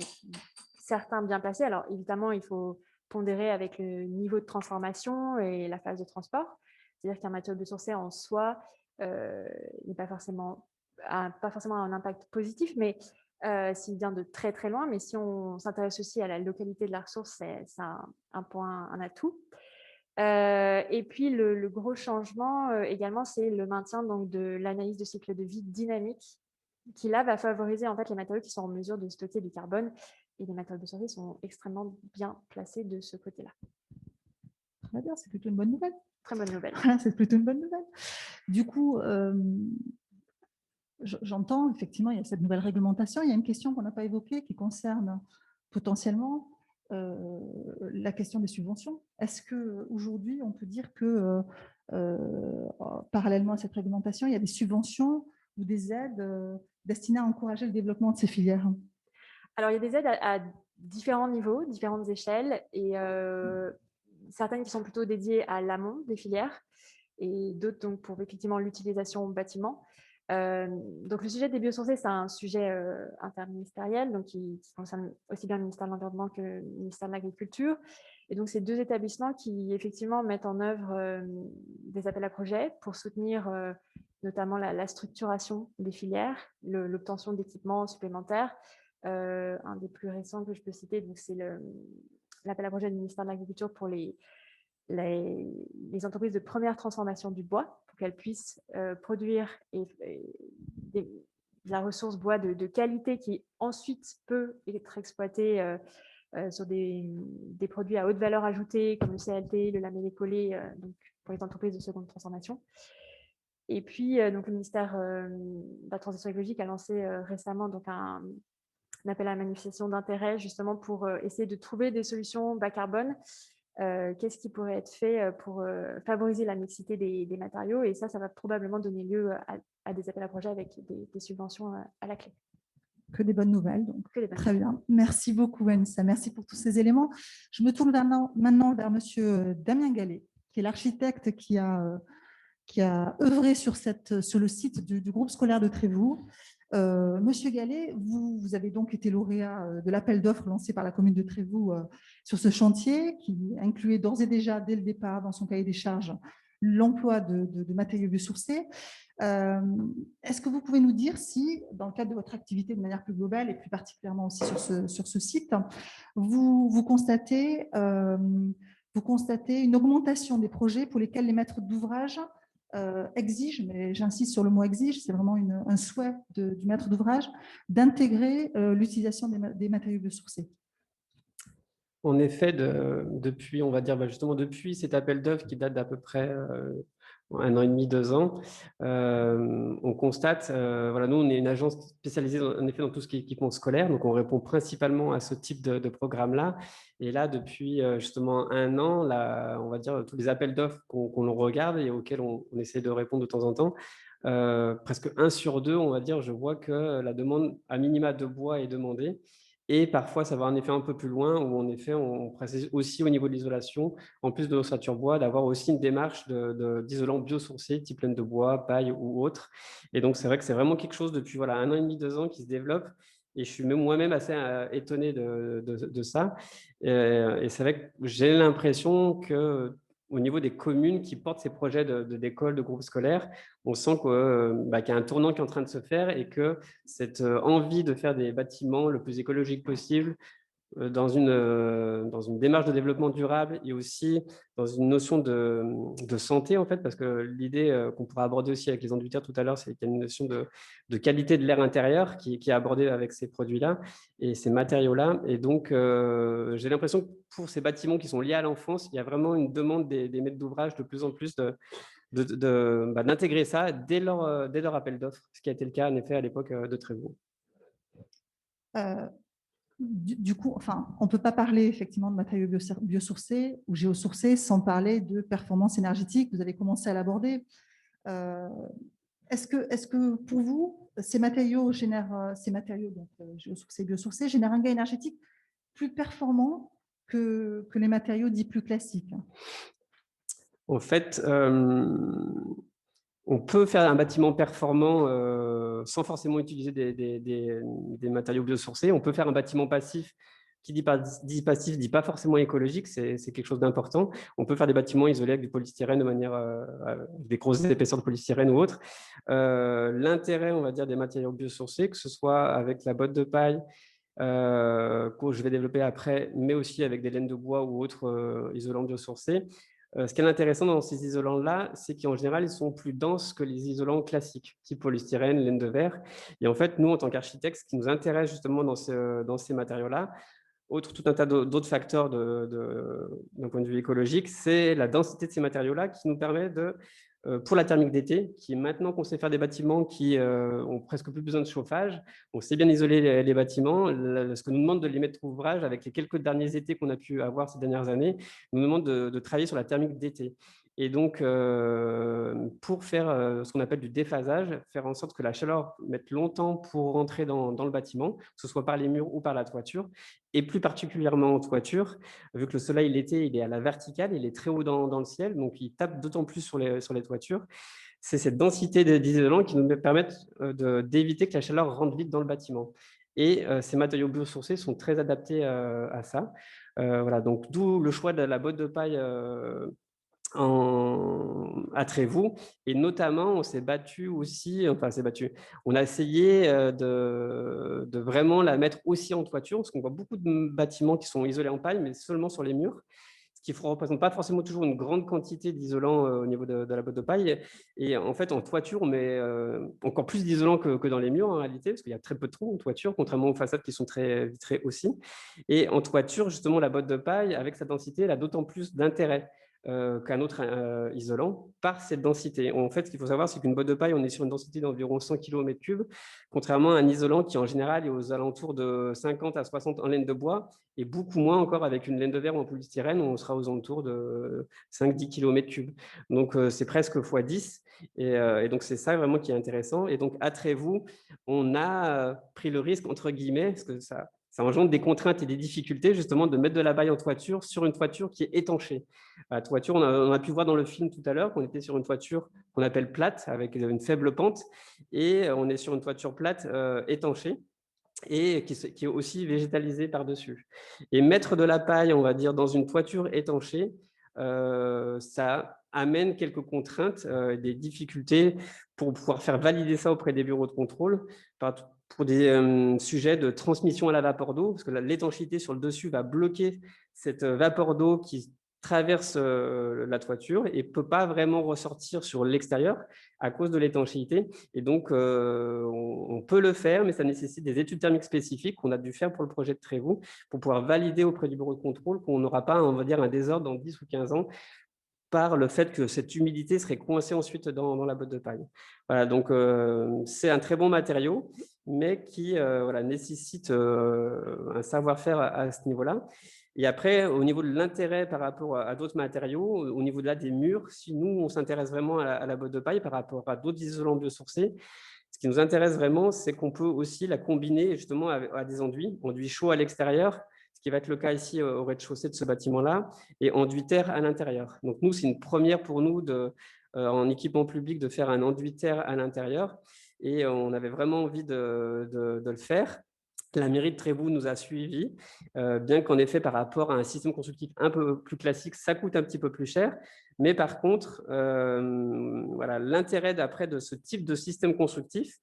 certains bien placés. Alors évidemment, il faut pondérer avec le niveau de transformation et la phase de transport. C'est-à-dire qu'un matériau biosourcé en soi n'est pas forcément un impact positif, mais s'il vient de très très loin. Mais si on s'intéresse aussi à la localité de la ressource, c'est un point, un atout. Et puis, le gros changement également, c'est le maintien donc, de l'analyse de cycle de vie dynamique qui, là, va favoriser en fait, les matériaux qui sont en mesure de stocker du carbone. Et les matériaux biosourcés sont extrêmement bien placés de ce côté-là. Très bien, c'est plutôt une bonne nouvelle. Très bonne nouvelle. C'est plutôt une bonne nouvelle. Du coup, j'entends, effectivement, il y a cette nouvelle réglementation. Il y a une question qu'on n'a pas évoquée qui concerne potentiellement la question des subventions. Est-ce qu'aujourd'hui, on peut dire que parallèlement à cette réglementation, il y a des subventions ou des aides destinées à encourager le développement de ces filières? Alors, il y a des aides à différents niveaux, différentes échelles, et certaines qui sont plutôt dédiées à l'amont des filières, et d'autres donc pour effectivement l'utilisation au bâtiment. Donc le sujet des biosourcés, c'est un sujet interministériel, donc qui concerne aussi bien le ministère de l'Environnement que le ministère de l'Agriculture. Et donc ces deux établissements qui effectivement mettent en œuvre des appels à projets pour soutenir notamment la structuration des filières, l'obtention d'équipements supplémentaires. Un des plus récents que je peux citer, c'est l'appel à projet du ministère de l'Agriculture pour les entreprises de première transformation du bois, pour qu'elles puissent produire de la ressource bois de qualité qui ensuite peut être exploitée sur des produits à haute valeur ajoutée comme le CLT, le lamellé collé, donc pour les entreprises de seconde transformation. Et puis, donc, le ministère de la Transition écologique a lancé récemment donc, un appel à manifestation d'intérêt justement pour essayer de trouver des solutions bas carbone. Qu'est-ce qui pourrait être fait pour favoriser la mixité des matériaux, et ça va probablement donner lieu à des appels à projets avec des subventions à la clé. Que des bonnes nouvelles. Donc. Très nouvelles. bien. Merci beaucoup, Anissa. Merci pour tous ces éléments. Je me tourne maintenant vers Monsieur Damien Gallet, qui est l'architecte qui a œuvré sur le site du groupe scolaire de Trévoux. Monsieur Gallet, vous avez donc été lauréat de l'appel d'offres lancé par la commune de Trévoux sur ce chantier, qui incluait d'ores et déjà, dès le départ, dans son cahier des charges, l'emploi de matériaux biosourcés. Est-ce que vous pouvez nous dire si, dans le cadre de votre activité de manière plus globale, et plus particulièrement aussi sur ce site, vous constatez une augmentation des projets pour lesquels les maîtres d'ouvrage exige, mais j'insiste sur le mot exige, c'est vraiment un souhait du maître d'ouvrage d'intégrer l'utilisation des matériaux biosourcés? En effet, depuis, on va dire justement depuis cet appel d'offres qui date d'à peu près 1 an et demi, 2 ans, on constate, voilà, nous on est une agence spécialisée en effet dans tout ce qui est équipement scolaire, donc on répond principalement à ce type de programme-là. Et là, depuis justement 1 an, là, on va dire tous les appels d'offres qu'on regarde et auxquels on essaie de répondre de temps en temps, presque 1 sur 2, on va dire, je vois que la demande à minima de bois est demandée. Et parfois, ça va en effet un peu plus loin, où en effet, on précise aussi au niveau de l'isolation, en plus de l'ossature bois, d'avoir aussi une démarche d'isolant biosourcé, type laine de bois, paille ou autre. Et donc, c'est vrai que c'est vraiment quelque chose depuis 1 an et demi, 2 ans qui se développe. Et je suis moi-même assez étonné de ça. Et c'est vrai que j'ai l'impression que au niveau des communes qui portent ces projets d'écoles, de groupes scolaires, on sent qu'il y a un tournant qui est en train de se faire et que cette envie de faire des bâtiments le plus écologique possible, dans une démarche de développement durable et aussi dans une notion de santé, en fait, parce que l'idée qu'on pourra aborder aussi avec les inducteurs tout à l'heure, c'est qu'il y a une notion de qualité de l'air intérieur qui est abordée avec ces produits-là et ces matériaux-là. Et donc, j'ai l'impression que pour ces bâtiments qui sont liés à l'enfance, il y a vraiment une demande des maîtres d'ouvrage de plus en plus d'intégrer ça dès leur appel d'offres, ce qui a été le cas en effet à l'époque de Trévoux. du coup, enfin, on ne peut pas parler effectivement de matériaux biosourcés ou géosourcés sans parler de performance énergétique. Vous avez commencé à l'aborder. Est-ce que pour vous, ces matériaux donc, géosourcés, biosourcés, génèrent un gain énergétique plus performant que les matériaux dits plus classiques? En fait, on peut faire un bâtiment performant sans forcément utiliser des matériaux biosourcés. On peut faire un bâtiment passif. Qui dit passif dit pas forcément écologique, c'est quelque chose d'important. On peut faire des bâtiments isolés avec du polystyrène de manière, des grosses épaisseurs de polystyrène ou autre. L'intérêt, on va dire, des matériaux biosourcés, que ce soit avec la botte de paille, que je vais développer après, mais aussi avec des laines de bois ou autres isolants biosourcés. Ce qui est intéressant dans ces isolants-là, c'est qu'en général, ils sont plus denses que les isolants classiques, type polystyrène, laine de verre. Et en fait, nous, en tant qu'architectes, ce qui nous intéresse justement dans ces matériaux-là, tout un tas d'autres facteurs d'un point de vue écologique, c'est la densité de ces matériaux-là qui nous permet pour la thermique d'été, qui maintenant qu'on sait faire des bâtiments qui ont presque plus besoin de chauffage, on sait bien isoler les bâtiments, ce que nous demande de les mettre ouvrage avec les quelques derniers étés qu'on a pu avoir ces dernières années, nous demande de travailler sur la thermique d'été. Et donc, pour faire ce qu'on appelle du déphasage, faire en sorte que la chaleur mette longtemps pour rentrer dans le bâtiment, que ce soit par les murs ou par la toiture, et plus particulièrement en toiture, vu que le soleil l'été, il est à la verticale, il est très haut dans le ciel, donc il tape d'autant plus sur les toitures. C'est cette densité d'isolants qui nous permettent d'éviter que la chaleur rentre vite dans le bâtiment. Et ces matériaux biosourcés sont très adaptés à ça. Voilà, donc d'où le choix de la botte de paille à Trévoux, et notamment on s'est battu aussi, on a essayé de vraiment la mettre aussi en toiture, parce qu'on voit beaucoup de bâtiments qui sont isolés en paille, mais seulement sur les murs, ce qui ne représente pas forcément toujours une grande quantité d'isolant au niveau de la botte de paille. Et en fait, en toiture, on met encore plus d'isolant que dans les murs en réalité, parce qu'il y a très peu de trous en toiture, contrairement aux façades qui sont très vitrées aussi. Et en toiture, justement, la botte de paille, avec sa densité, elle a d'autant plus d'intérêt qu'un autre isolant par cette densité. En fait, ce qu'il faut savoir, c'est qu'une botte de paille, on est sur une densité d'environ 100 km3, contrairement à un isolant qui, en général, est aux alentours de 50 à 60 en laine de bois, et beaucoup moins encore avec une laine de verre ou en polystyrène, où on sera aux alentours de 5-10 km3. Donc, c'est presque x10. Et donc, c'est ça vraiment qui est intéressant. Et donc, à Trévoux, on a pris le risque, entre guillemets, parce que ça engendre des contraintes et des difficultés, justement, de mettre de la paille en toiture sur une toiture qui est étanchée. La toiture, on a pu voir dans le film tout à l'heure qu'on était sur une toiture qu'on appelle plate, avec une faible pente, et on est sur une toiture plate étanchée, et qui est aussi végétalisée par-dessus. Et mettre de la paille, on va dire, dans une toiture étanchée, ça amène quelques contraintes, des difficultés pour pouvoir faire valider ça auprès des bureaux de contrôle, pour des sujets de transmission à la vapeur d'eau, parce que l'étanchéité sur le dessus va bloquer cette vapeur d'eau qui traverse la toiture et ne peut pas vraiment ressortir sur l'extérieur à cause de l'étanchéité. Et donc, on peut le faire, mais ça nécessite des études thermiques spécifiques qu'on a dû faire pour le projet de Trévoux, pour pouvoir valider auprès du bureau de contrôle qu'on n'aura pas, on va dire, un désordre dans 10 ou 15 ans par le fait que cette humidité serait coincée ensuite dans la botte de paille. Voilà, donc c'est un très bon matériau, mais qui nécessite un savoir-faire à ce niveau-là. Et après, au niveau de l'intérêt par rapport à d'autres matériaux, au niveau des murs, si nous, on s'intéresse vraiment à la botte de paille par rapport à d'autres isolants biosourcés, ce qui nous intéresse vraiment, c'est qu'on peut aussi la combiner justement à des enduits chauds à l'extérieur, ce qui va être le cas ici au rez-de-chaussée de ce bâtiment-là, et enduit terre à l'intérieur. Donc nous, c'est une première pour nous en équipement public de faire un enduit terre à l'intérieur, et on avait vraiment envie de le faire. La mairie de Trévoux nous a suivis, bien qu'en effet, par rapport à un système constructif un peu plus classique, ça coûte un petit peu plus cher. Mais par contre, l'intérêt de ce type de système constructif,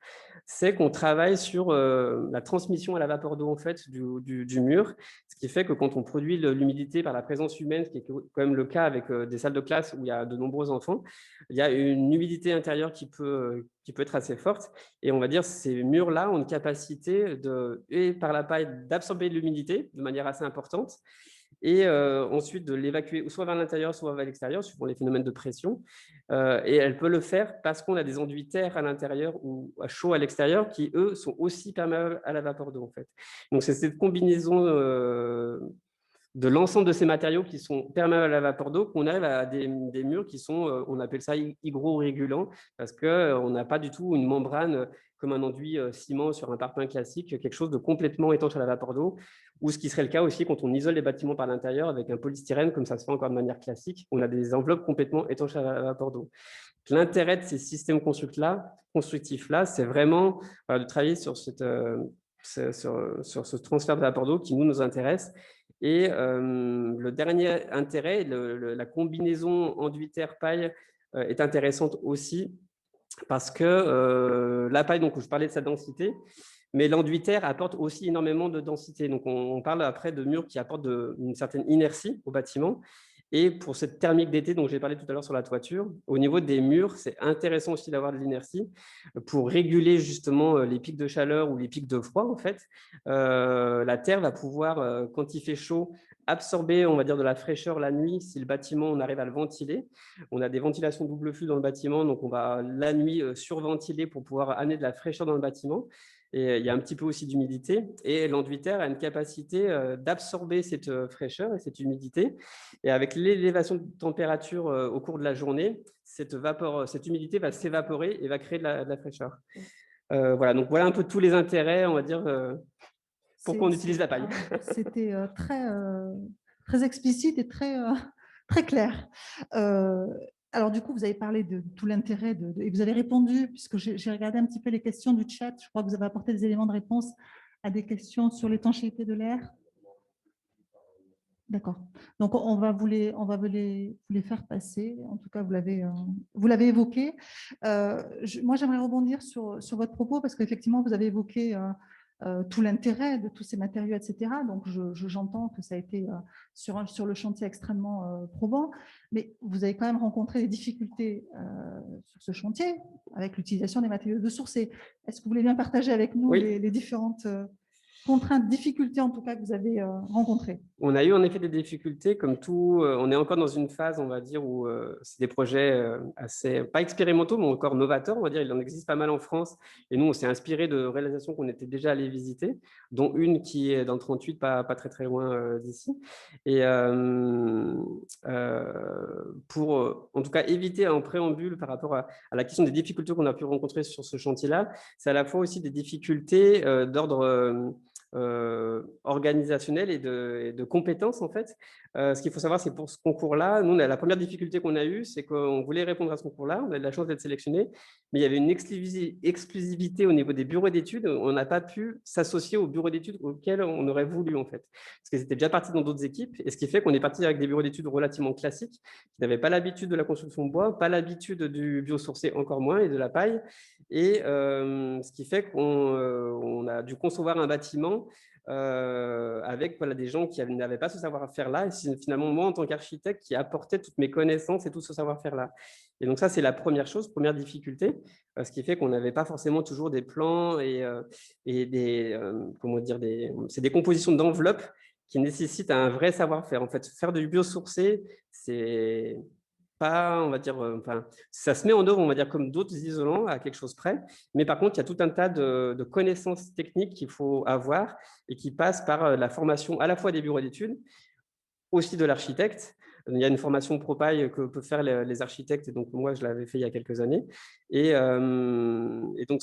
c'est qu'on travaille sur la transmission à la vapeur d'eau en fait, du mur, ce qui fait que quand on produit l'humidité par la présence humaine, ce qui est quand même le cas avec des salles de classe où il y a de nombreux enfants, il y a une humidité intérieure qui peut être assez forte. Et on va dire ces murs-là ont une capacité par la paille d'absorber l'humidité de manière assez importante, et ensuite de l'évacuer soit vers l'intérieur, soit vers l'extérieur, suivant les phénomènes de pression. Et elle peut le faire parce qu'on a des enduits terre à l'intérieur ou à chaud à l'extérieur qui, eux, sont aussi perméables à la vapeur d'eau, en fait. Donc, c'est cette combinaison de l'ensemble de ces matériaux qui sont perméables à la vapeur d'eau qu'on arrive à des murs qui sont, on appelle ça hygrorégulants, parce qu'on n'a pas du tout une membrane comme un enduit ciment sur un parpaing classique, quelque chose de complètement étanche à la vapeur d'eau, ou ce qui serait le cas aussi quand on isole les bâtiments par l'intérieur avec un polystyrène, comme ça se fait encore de manière classique, on a des enveloppes complètement étanches à la vapeur d'eau. L'intérêt de ces systèmes constructifs-là, c'est vraiment de travailler sur ce transfert de vapeur d'eau qui nous intéresse. Et le dernier intérêt, la combinaison enduit-terre-paille est intéressante aussi parce que la paille, donc je parlais de sa densité, mais l'enduit-terre apporte aussi énormément de densité. Donc on parle après de murs qui apportent une certaine inertie au bâtiment. Et pour cette thermique d'été dont j'ai parlé tout à l'heure sur la toiture, au niveau des murs, c'est intéressant aussi d'avoir de l'inertie pour réguler justement les pics de chaleur ou les pics de froid. En fait, la terre va pouvoir, quand il fait chaud, absorber, on va dire, de la fraîcheur la nuit si le bâtiment, on arrive à le ventiler. On a des ventilations double flux dans le bâtiment, donc on va la nuit surventiler pour pouvoir amener de la fraîcheur dans le bâtiment. Et il y a un petit peu aussi d'humidité. Et l'enduit-terre a une capacité d'absorber cette fraîcheur et cette humidité. Et avec l'élévation de température au cours de la journée, cette humidité va s'évaporer et va créer de la fraîcheur. Voilà, donc voilà un peu tous les intérêts, on va dire, pourquoi on utilise la paille. C'était très explicite et très clair. Alors, du coup, vous avez parlé de tout l'intérêt et vous avez répondu, puisque j'ai regardé un petit peu les questions du chat. Je crois que vous avez apporté des éléments de réponse à des questions sur l'étanchéité de l'air. D'accord. Donc, on va vous les faire passer. En tout cas, vous l'avez évoqué. Moi, j'aimerais rebondir sur votre propos, parce qu'effectivement, vous avez évoqué tout l'intérêt de tous ces matériaux, etc. Donc, j'entends que ça a été sur le chantier extrêmement probant, mais vous avez quand même rencontré des difficultés sur ce chantier avec l'utilisation des matériaux biosourcés. Est-ce que vous voulez bien partager avec nous les différentes contraintes, difficultés en tout cas que vous avez rencontrées? On a eu en effet des difficultés, comme tout. On est encore dans une phase, on va dire, où c'est des projets assez, pas expérimentaux, mais encore novateurs, on va dire. Il en existe pas mal en France. Et nous, on s'est inspiré de réalisations qu'on était déjà allés visiter, dont une qui est dans le 38, pas très très loin d'ici. Et pour, en tout cas, éviter un préambule par rapport à la question des difficultés qu'on a pu rencontrer sur ce chantier-là, c'est à la fois aussi des difficultés d'ordre organisationnel et de compétences, en fait. Ce qu'il faut savoir, c'est pour ce concours-là, nous, la première difficulté qu'on a eue, c'est qu'on voulait répondre à ce concours-là, on a eu de la chance d'être sélectionné, mais il y avait une exclusivité au niveau des bureaux d'études. On n'a pas pu s'associer aux bureaux d'études auxquels on aurait voulu, en fait, parce qu'ils étaient déjà partis dans d'autres équipes, et ce qui fait qu'on est parti avec des bureaux d'études relativement classiques, qui n'avaient pas l'habitude de la construction de bois, pas l'habitude du biosourcé encore moins, et de la paille, et ce qui fait qu'on a dû concevoir un bâtiment avec des gens qui n'avaient pas ce savoir-faire-là, et c'est finalement moi en tant qu'architecte qui apportais toutes mes connaissances et tout ce savoir-faire-là. Et donc ça, c'est la première chose, première difficulté, ce qui fait qu'on n'avait pas forcément toujours des plans et des, comment dire, c'est des compositions d'enveloppes qui nécessitent un vrai savoir-faire. En fait, faire du biosourcé, c'est pas, on va dire, ça se met en œuvre, on va dire, comme d'autres isolants à quelque chose près, mais par contre, il y a tout un tas de connaissances techniques qu'il faut avoir et qui passent par la formation à la fois des bureaux d'études, aussi de l'architecte. Il y a une formation ProPaille que peuvent faire les architectes, et donc moi, je l'avais fait il y a quelques années. Et donc,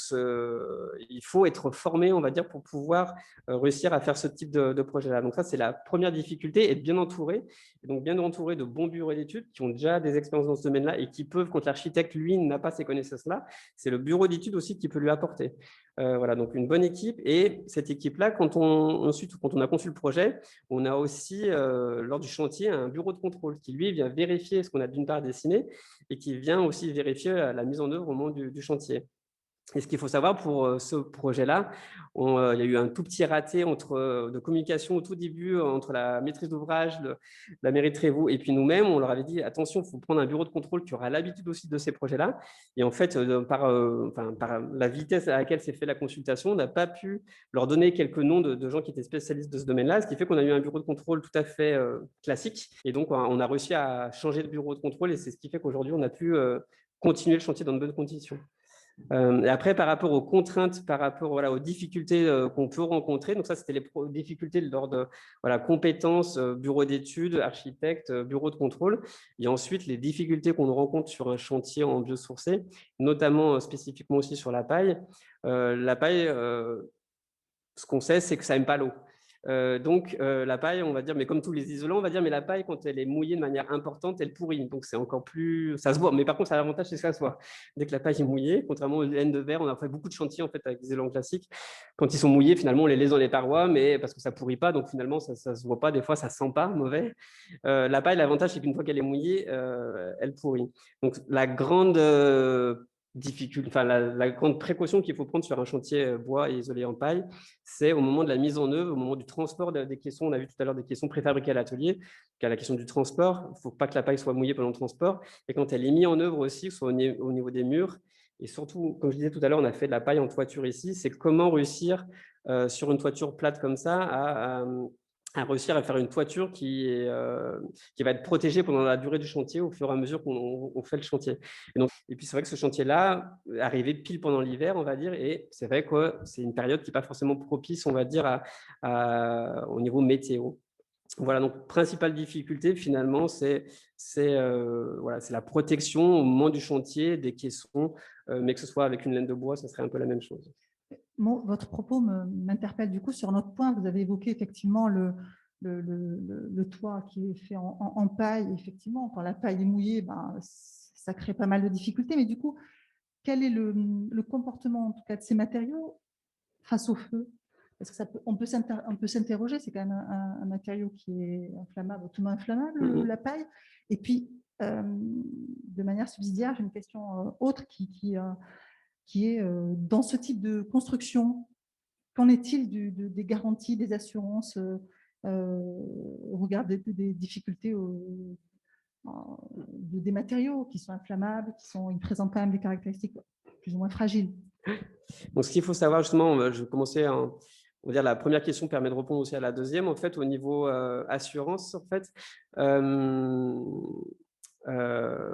il faut être formé, on va dire, pour pouvoir réussir à faire ce type de projet-là. Donc ça, c'est la première difficulté, être bien entouré. Et donc, bien entouré de bons bureaux d'études qui ont déjà des expériences dans ce domaine-là et qui peuvent, quand l'architecte, lui, n'a pas ces connaissances-là, c'est le bureau d'études aussi qui peut lui apporter. Voilà, donc une bonne équipe. Et cette équipe-là, ensuite, quand on a conçu le projet, on a aussi, lors du chantier, un bureau de contrôle qui, lui, vient vérifier ce qu'on a d'une part dessiné et qui vient aussi vérifier la mise en œuvre au moment du chantier. Et ce qu'il faut savoir pour ce projet-là, il y a eu un tout petit raté de communication au tout début entre la maîtrise d'ouvrage, la mairie de Trévoux et puis nous-mêmes. On leur avait dit attention, il faut prendre un bureau de contrôle qui aura l'habitude aussi de ces projets-là. Et en fait, par la vitesse à laquelle s'est fait la consultation, on n'a pas pu leur donner quelques noms de gens qui étaient spécialistes de ce domaine-là, ce qui fait qu'on a eu un bureau de contrôle tout à fait classique. Et donc, on a réussi à changer de bureau de contrôle et c'est ce qui fait qu'aujourd'hui, on a pu continuer le chantier dans de bonnes conditions. Et après, par rapport aux contraintes, par rapport aux difficultés qu'on peut rencontrer, donc ça, c'était les difficultés de l'ordre compétences, bureau d'études, architecte, bureau de contrôle. Et ensuite, les difficultés qu'on rencontre sur un chantier en biosourcé, notamment spécifiquement aussi sur la paille. La paille, ce qu'on sait, c'est que ça n'aime pas l'eau. Donc, la paille, on va dire, mais comme tous les isolants, on va dire, mais la paille, quand elle est mouillée de manière importante, elle pourrit. Donc, c'est encore plus… Ça se voit, mais par contre, ça a l'avantage, c'est que ça se voit. Dès que la paille est mouillée, contrairement aux laines de verre, on a fait beaucoup de chantiers en fait, avec des isolants classiques. Quand ils sont mouillés, finalement, on les laisse dans les parois, mais parce que ça ne pourrit pas, donc finalement, ça ne se voit pas. Des fois, ça ne sent pas mauvais. La paille, l'avantage, c'est qu'une fois qu'elle est mouillée, elle pourrit. Donc, la grande… la grande précaution qu'il faut prendre sur un chantier bois et isolé en paille, c'est au moment de la mise en œuvre, au moment du transport des caissons. On a vu tout à l'heure des caissons préfabriqués à l'atelier, qu'à la question du transport, il ne faut pas que la paille soit mouillée pendant le transport. Et quand elle est mise en œuvre aussi, soit au niveau des murs, et surtout, comme je disais tout à l'heure, on a fait de la paille en toiture ici, c'est comment réussir sur une toiture plate comme ça à réussir à faire une toiture qui va être protégée pendant la durée du chantier au fur et à mesure qu'on fait le chantier. Et puis, c'est vrai que ce chantier-là arrivait pile pendant l'hiver, on va dire, et c'est vrai que c'est une période qui n'est pas forcément propice, on va dire, au niveau météo. Voilà, donc, principale difficulté, finalement, c'est la protection au moment du chantier des caissons, mais que ce soit avec une laine de bois, ça serait un peu la même chose. Votre propos m'interpelle du coup sur notre point. Vous avez évoqué effectivement le toit qui est fait en paille. Effectivement, quand la paille est mouillée, ça crée pas mal de difficultés. Mais du coup, quel est le comportement en tout cas de ces matériaux face au feu? Parce que on peut s'interroger, c'est quand même un matériau qui est inflammable, hautement inflammable, la paille. Et puis, de manière subsidiaire, j'ai une question autre qui est dans ce type de construction. Qu'en est-il des garanties, des assurances au regard des difficultés des matériaux qui sont inflammables, ils présentent quand même des caractéristiques plus ou moins fragiles? Donc, ce qu'il faut savoir, justement, je vais commencer on va dire la première question permet de répondre aussi à la deuxième. En fait, au niveau assurance, en fait,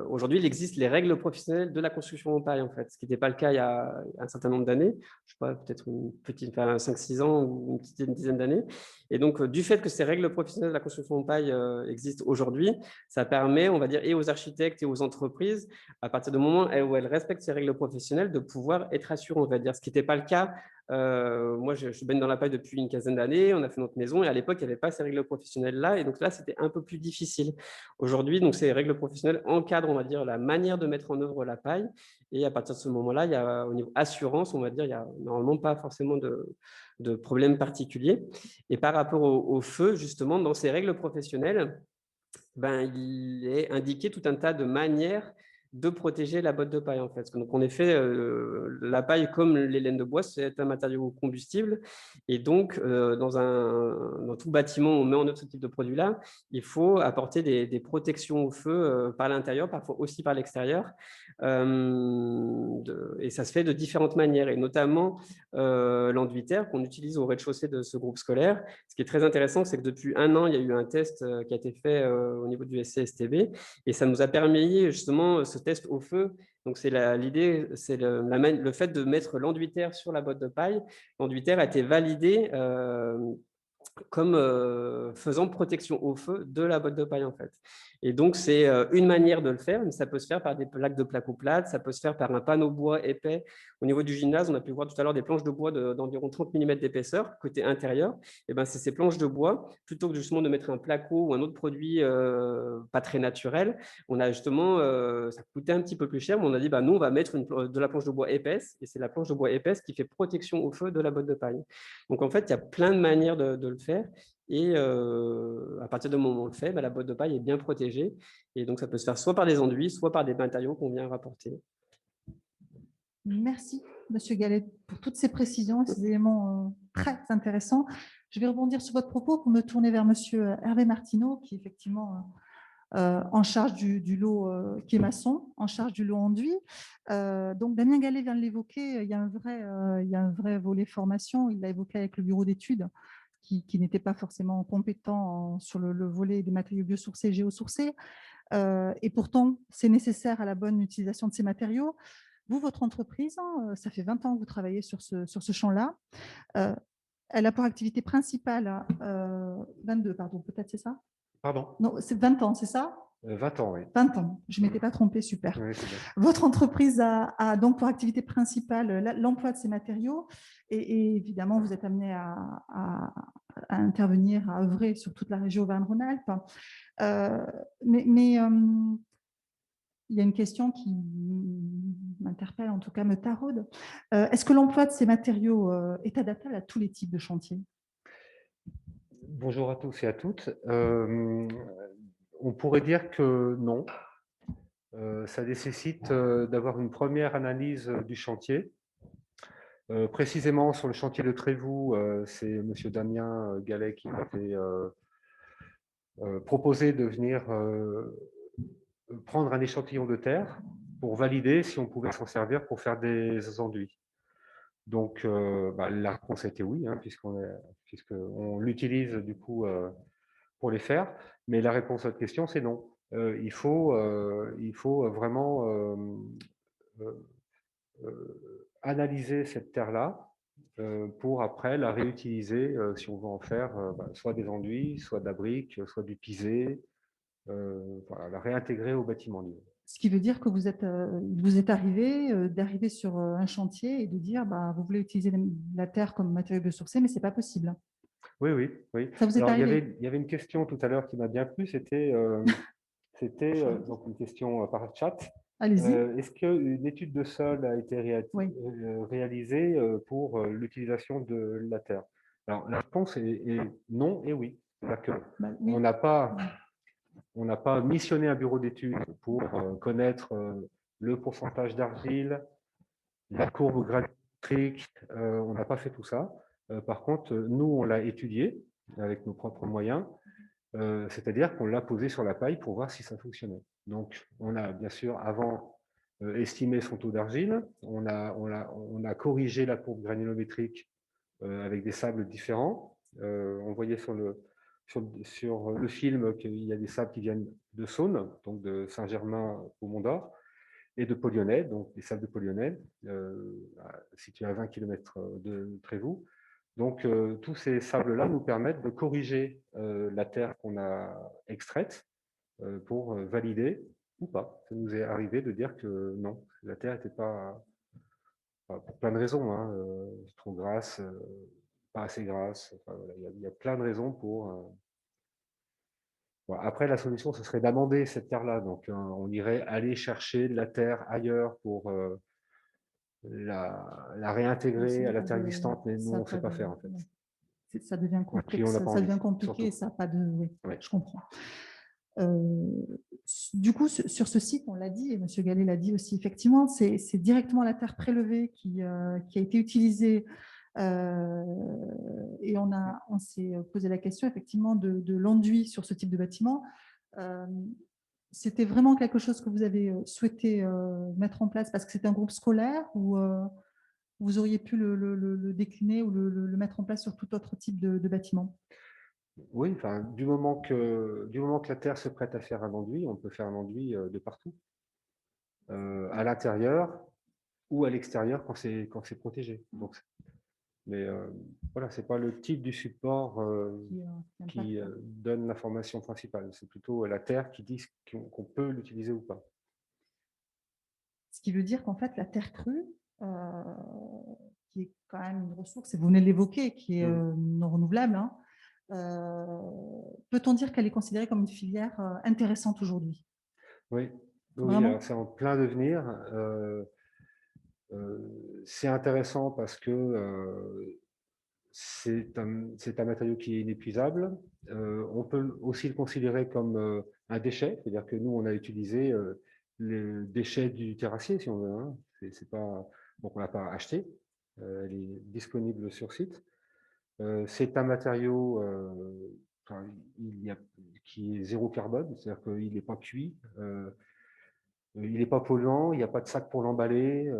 aujourd'hui, il existe les règles professionnelles de la construction en paille, en fait, ce qui n'était pas le cas il y a un certain nombre d'années, je sais pas, peut-être 5-6 ans ou une dizaine d'années. Et donc, du fait que ces règles professionnelles de la construction en paille existent aujourd'hui, ça permet, on va dire, et aux architectes et aux entreprises, à partir du moment où elles respectent ces règles professionnelles, de pouvoir être assurées, on va dire, ce qui n'était pas le cas. Moi, je baigne dans la paille depuis une quinzaine d'années, on a fait notre maison et à l'époque, il n'y avait pas ces règles professionnelles-là et donc là, c'était un peu plus difficile. Aujourd'hui, donc, ces règles professionnelles encadrent, on va dire, la manière de mettre en œuvre la paille et à partir de ce moment-là, il y a, au niveau assurance, on va dire, il n'y a normalement pas forcément de problème particulier. Et par rapport au feu, justement, dans ces règles professionnelles, il est indiqué tout un tas de manières de protéger la botte de paille, en fait. Donc, en effet, la paille, comme les laines de bois, c'est un matériau combustible. Et donc, dans tout bâtiment où on met en œuvre ce type de produit-là, il faut apporter des protections au feu par l'intérieur, parfois aussi par l'extérieur. Et ça se fait de différentes manières, et notamment l'enduitaire qu'on utilise au rez-de-chaussée de ce groupe scolaire. Ce qui est très intéressant, c'est que depuis 1 an, il y a eu un test qui a été fait au niveau du SCSTB, et ça nous a permis justement ce test au feu. Donc, l'idée, c'est le fait de mettre l'enduitaire sur la botte de paille. L'enduitaire a été validé comme faisant protection au feu de la botte de paille, en fait. Et donc, c'est une manière de le faire, mais ça peut se faire par des plaques de placo-plate, ça peut se faire par un panneau bois épais. Au niveau du gymnase, on a pu voir tout à l'heure des planches de bois d'environ 30 mm d'épaisseur, côté intérieur. Et c'est ces planches de bois, plutôt que justement de mettre un placo ou un autre produit pas très naturel, on a justement, ça coûtait un petit peu plus cher, mais on a dit, nous, on va mettre de la planche de bois épaisse, et c'est la planche de bois épaisse qui fait protection au feu de la botte de paille. Donc, en fait, il y a plein de manières de le faire. Et à partir du moment où on le fait, la botte de paille est bien protégée. Et donc, ça peut se faire soit par des enduits, soit par des matériaux qu'on vient rapporter. Merci. Monsieur Gallet, pour toutes ces précisions, ces éléments très intéressants. Je vais rebondir sur votre propos pour me tourner vers Monsieur Hervé Martineau, qui est effectivement en charge du lot, qui est maçon, en charge du lot enduit. Donc Damien Gallet vient de l'évoquer, il y a un vrai volet formation, il l'a évoqué avec le bureau d'études, qui n'était pas forcément compétent sur le volet des matériaux biosourcés, géosourcés. Et pourtant, c'est nécessaire à la bonne utilisation de ces matériaux. Vous, votre entreprise, ça fait 20 ans que vous travaillez sur ce champ-là. Elle a pour activité principale, 22, pardon, peut-être c'est ça? Pardon? Non, c'est 20 ans, c'est ça? 20 ans, oui. 20 ans, je ne m'étais pas trompée, super. Oui, c'est bien. Votre entreprise a donc pour activité principale l'emploi de ces matériaux et évidemment, vous êtes amené à intervenir, à œuvrer sur toute la région Auvergne-Rhône-Alpes. Mais il y a une question qui m'interpelle, en tout cas me taraude. Est-ce que l'emploi de ces matériaux est adaptable à tous les types de chantiers? Bonjour à tous et à toutes. On pourrait dire que non. Ça nécessite d'avoir une première analyse du chantier. Précisément sur le chantier de Trévoux, c'est M. Damien Gallet qui m'avait proposé de venir prendre un échantillon de terre pour valider si on pouvait s'en servir pour faire des enduits. Donc, la réponse était oui, hein, puisqu'on l'utilise du coup pour les faire. Mais la réponse à votre question, c'est non. Il faut vraiment analyser cette terre-là pour après la réutiliser si on veut en faire soit des enduits, soit de la brique, soit du pisé, voilà, la réintégrer au bâtiment. Ce qui veut dire que vous êtes d'arriver sur un chantier et de dire, vous voulez utiliser la terre comme matériau biosourcé, mais ce n'est pas possible. Oui, oui, oui. Ça vous est Alors, arrivé? il y avait une question tout à l'heure qui m'a bien plu, c'était donc une question par chat. Allez-y. Est-ce qu'une étude de sol a été réalisée pour l'utilisation de la terre? Alors, la réponse est non et oui. C'est-à-dire oui. on n'a pas missionné un bureau d'études pour connaître le pourcentage d'argile, la courbe gravimétrique, on n'a pas fait tout ça. Par contre, nous, on l'a étudié avec nos propres moyens, c'est-à-dire qu'on l'a posé sur la paille pour voir si ça fonctionnait. Donc, on a bien sûr avant estimé son taux d'argile, on a corrigé la courbe granulométrique avec des sables différents. On voyait sur le film qu'il y a des sables qui viennent de Saône, donc de Saint-Germain au Mont-d'Or, et de Polyonnais, donc des sables de Polyonnais, situés à 20 km de Trévoux. Donc, tous ces sables-là nous permettent de corriger la terre qu'on a extraite pour valider ou pas. Ça nous est arrivé de dire que non, la terre n'était pas, pour plein de raisons, hein, trop grasse, pas assez grasse. Enfin, voilà, il y a plein de raisons pour. Bon, après, la solution, ce serait d'amender cette terre-là. Donc, on irait aller chercher de la terre ailleurs pour la réintégrer à la terre existante, mais nous, on ne sait pas faire en fait. Ça devient complexe, ça devient compliqué, ça n'a pas de. Oui, je comprends. Du coup, sur ce site, on l'a dit, et M. Gallet l'a dit aussi, effectivement, c'est directement la terre prélevée qui a été utilisée. Et on s'est posé la question, effectivement, de l'enduit sur ce type de bâtiment. C'était vraiment quelque chose que vous avez souhaité mettre en place parce que c'était un groupe scolaire ou vous auriez pu le décliner ou le mettre en place sur tout autre type de bâtiment? Oui, enfin, du moment que la terre se prête à faire un enduit, on peut faire un enduit de partout, à l'intérieur ou à l'extérieur quand c'est protégé. Donc, mais voilà, c'est pas le type du support qui donne l'information principale. C'est plutôt la terre qui dit qu'on peut l'utiliser ou pas. Ce qui veut dire qu'en fait, la terre crue, qui est quand même une ressource, et vous venez de l'évoquer, qui est non renouvelable, hein, peut-on dire qu'elle est considérée comme une filière intéressante aujourd'hui? Oui, c'est en plein devenir. C'est intéressant parce que c'est un matériau qui est inépuisable. On peut aussi le considérer comme un déchet, c'est-à-dire que nous, on a utilisé les déchets du terrassier, si on veut. Hein. C'est pas, Donc on ne l'a pas achetée, elle est disponible sur site. C'est un matériau qui est zéro carbone, c'est-à-dire qu'il n'est pas cuit, il n'est pas polluant, il n'y a pas de sac pour l'emballer,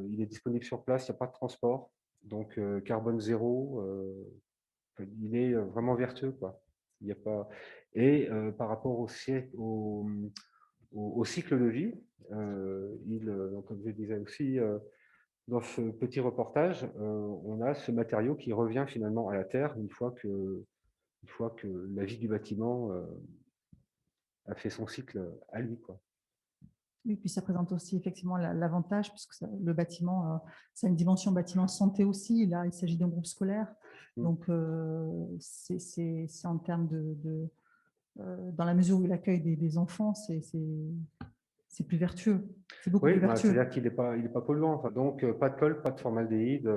il est disponible sur place, il n'y a pas de transport. Donc carbone zéro, il est vraiment vertueux, quoi. Il y a pas... Et par rapport au cycle de vie, donc, comme je disais aussi, dans ce petit reportage, on a ce matériau qui revient finalement à la Terre une fois que la vie du bâtiment a fait son cycle à lui, quoi. Oui, puis ça présente aussi effectivement l'avantage, puisque le bâtiment, ça a une dimension bâtiment santé aussi. Là, il s'agit d'un groupe scolaire. Donc, c'est en termes dans la mesure où il accueille des enfants, c'est plus vertueux. C'est beaucoup plus vertueux. C'est-à-dire qu'il n'est pas polluant. Enfin, donc, pas de colle, pas de formaldéhyde,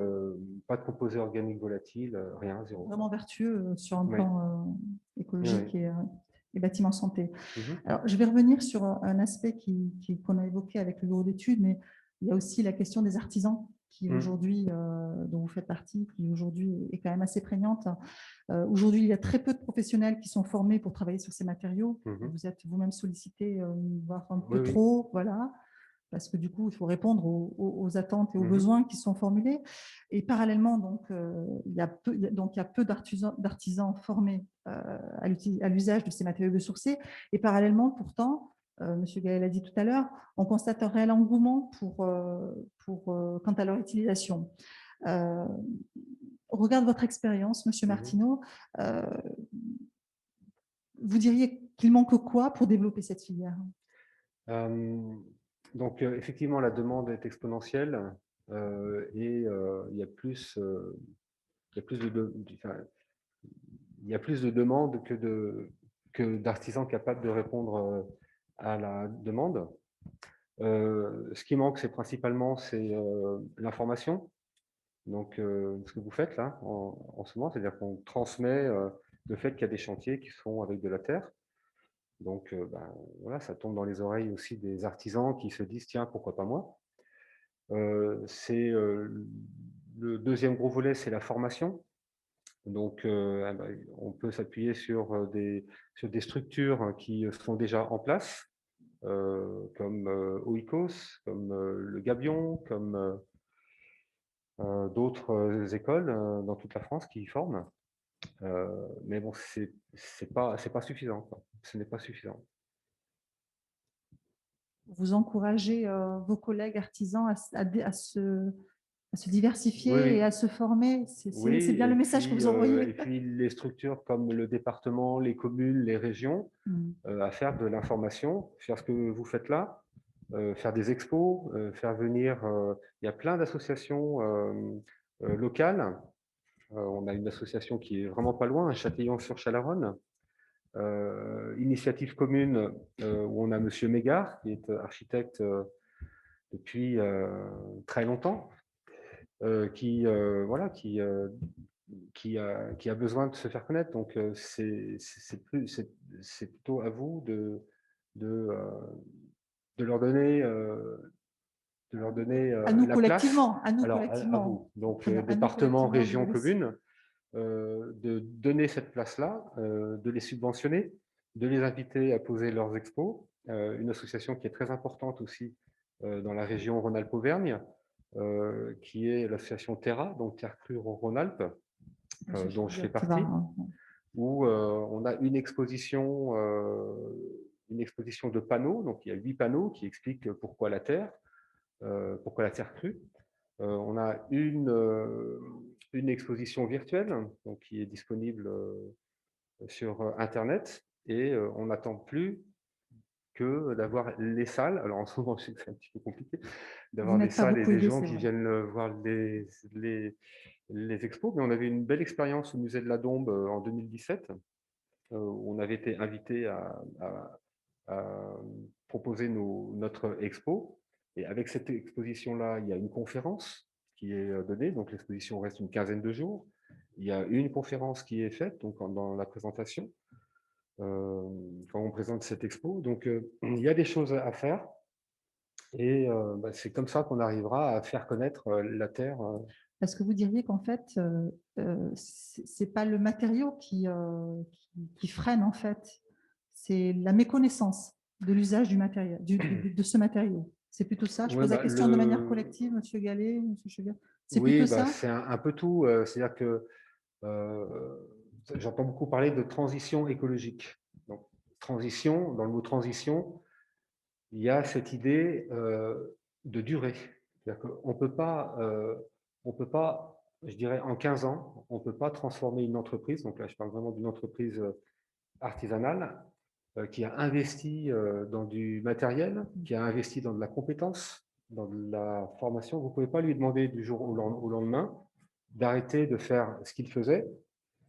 pas de composés organiques volatiles, rien, zéro. Vraiment vertueux sur un plan écologique et bâtiment santé. Alors, je vais revenir sur un aspect qu'on a évoqué avec le bureau d'études, mais il y a aussi la question des artisans qui aujourd'hui, dont vous faites partie, qui aujourd'hui est quand même assez prégnante. Aujourd'hui, il y a très peu de professionnels qui sont formés pour travailler sur ces matériaux. Vous êtes vous-même sollicité, voire un peu trop, voilà, parce que du coup, il faut répondre aux attentes et aux besoins qui sont formulés. Et parallèlement, donc, il y a peu d'artisans formés à l'usage de ces matériaux biosourcés. Et parallèlement, pourtant, Monsieur Gaël a dit tout à l'heure, on constate un réel engouement quant à leur utilisation. Au regard de votre expérience, Monsieur Martineau, vous diriez qu'il manque quoi pour développer cette filière? Donc, effectivement, la demande est exponentielle et il y a plus de demandes que d'artisans capables de répondre à la demande. Ce qui manque, c'est principalement l'information. Donc, ce que vous faites là en ce moment, c'est-à-dire qu'on transmet le fait qu'il y a des chantiers qui sont avec de la terre. Donc, voilà, ça tombe dans les oreilles aussi des artisans qui se disent « Tiens, pourquoi pas moi ?» Le deuxième gros volet, c'est la formation. Donc, on peut s'appuyer sur des structures qui sont déjà en place, comme OICOS, comme le Gabion, comme d'autres écoles dans toute la France qui y forment. Mais bon, c'est pas suffisant, quoi. Ce n'est pas suffisant. Vous encouragez vos collègues artisans à se diversifier et à se former. C'est bien le message que vous envoyez. Et puis les structures comme le département, les communes, les régions, à faire de l'information, faire ce que vous faites là, faire des expos, faire venir... il y a plein d'associations locales. On a une association qui est vraiment pas loin, à Châtillon-sur-Chalaronne. Initiative commune où on a Monsieur Mégard, qui est architecte depuis très longtemps, qui a besoin de se faire connaître. Donc, c'est plutôt à vous de leur donner à nous la collectivement, place. à nous Alors, collectivement. à vous. Donc, département, région, commune, de donner cette place-là, de les subventionner, de les inviter à poser leurs expos. Une association qui est très importante aussi dans la région Rhône-Alpes-Auvergne, qui est l'association Terra, donc Terre Crue Rhône-Alpes, dont je fais partie, où on a une exposition de panneaux. Donc il y a 8 panneaux qui expliquent pourquoi la Terre crue. On a une exposition virtuelle donc, qui est disponible sur Internet et on n'attend plus que d'avoir les salles. Alors en ce moment, c'est un petit peu compliqué d'avoir des salles et des gens qui viennent voir les expos, mais on avait une belle expérience au musée de la Dombe en 2017 où on avait été invité à proposer notre expo. Et avec cette exposition-là, il y a une conférence qui est donnée, donc l'exposition reste une quinzaine de jours. Il y a une conférence qui est faite donc dans la présentation, quand on présente cette expo. Donc, il y a des choses à faire Et c'est comme ça qu'on arrivera à faire connaître la Terre. Est-ce que vous diriez qu'en fait, c'est pas le matériau qui freine en fait, c'est la méconnaissance de l'usage du matériel, de ce matériau. C'est plutôt ça. Je pose la question de manière collective, Monsieur Gallet, Monsieur Cheviot. C'est plutôt ça. C'est un peu tout. C'est-à-dire que j'entends beaucoup parler de transition écologique. Donc, transition, dans le mot transition, il y a cette idée de durée. C'est-à-dire qu'on ne peut pas, je dirais, en 15 ans, on ne peut pas transformer une entreprise, donc là je parle vraiment d'une entreprise artisanale, qui a investi dans du matériel, qui a investi dans de la compétence, dans de la formation. Vous ne pouvez pas lui demander du jour au lendemain d'arrêter de faire ce qu'il faisait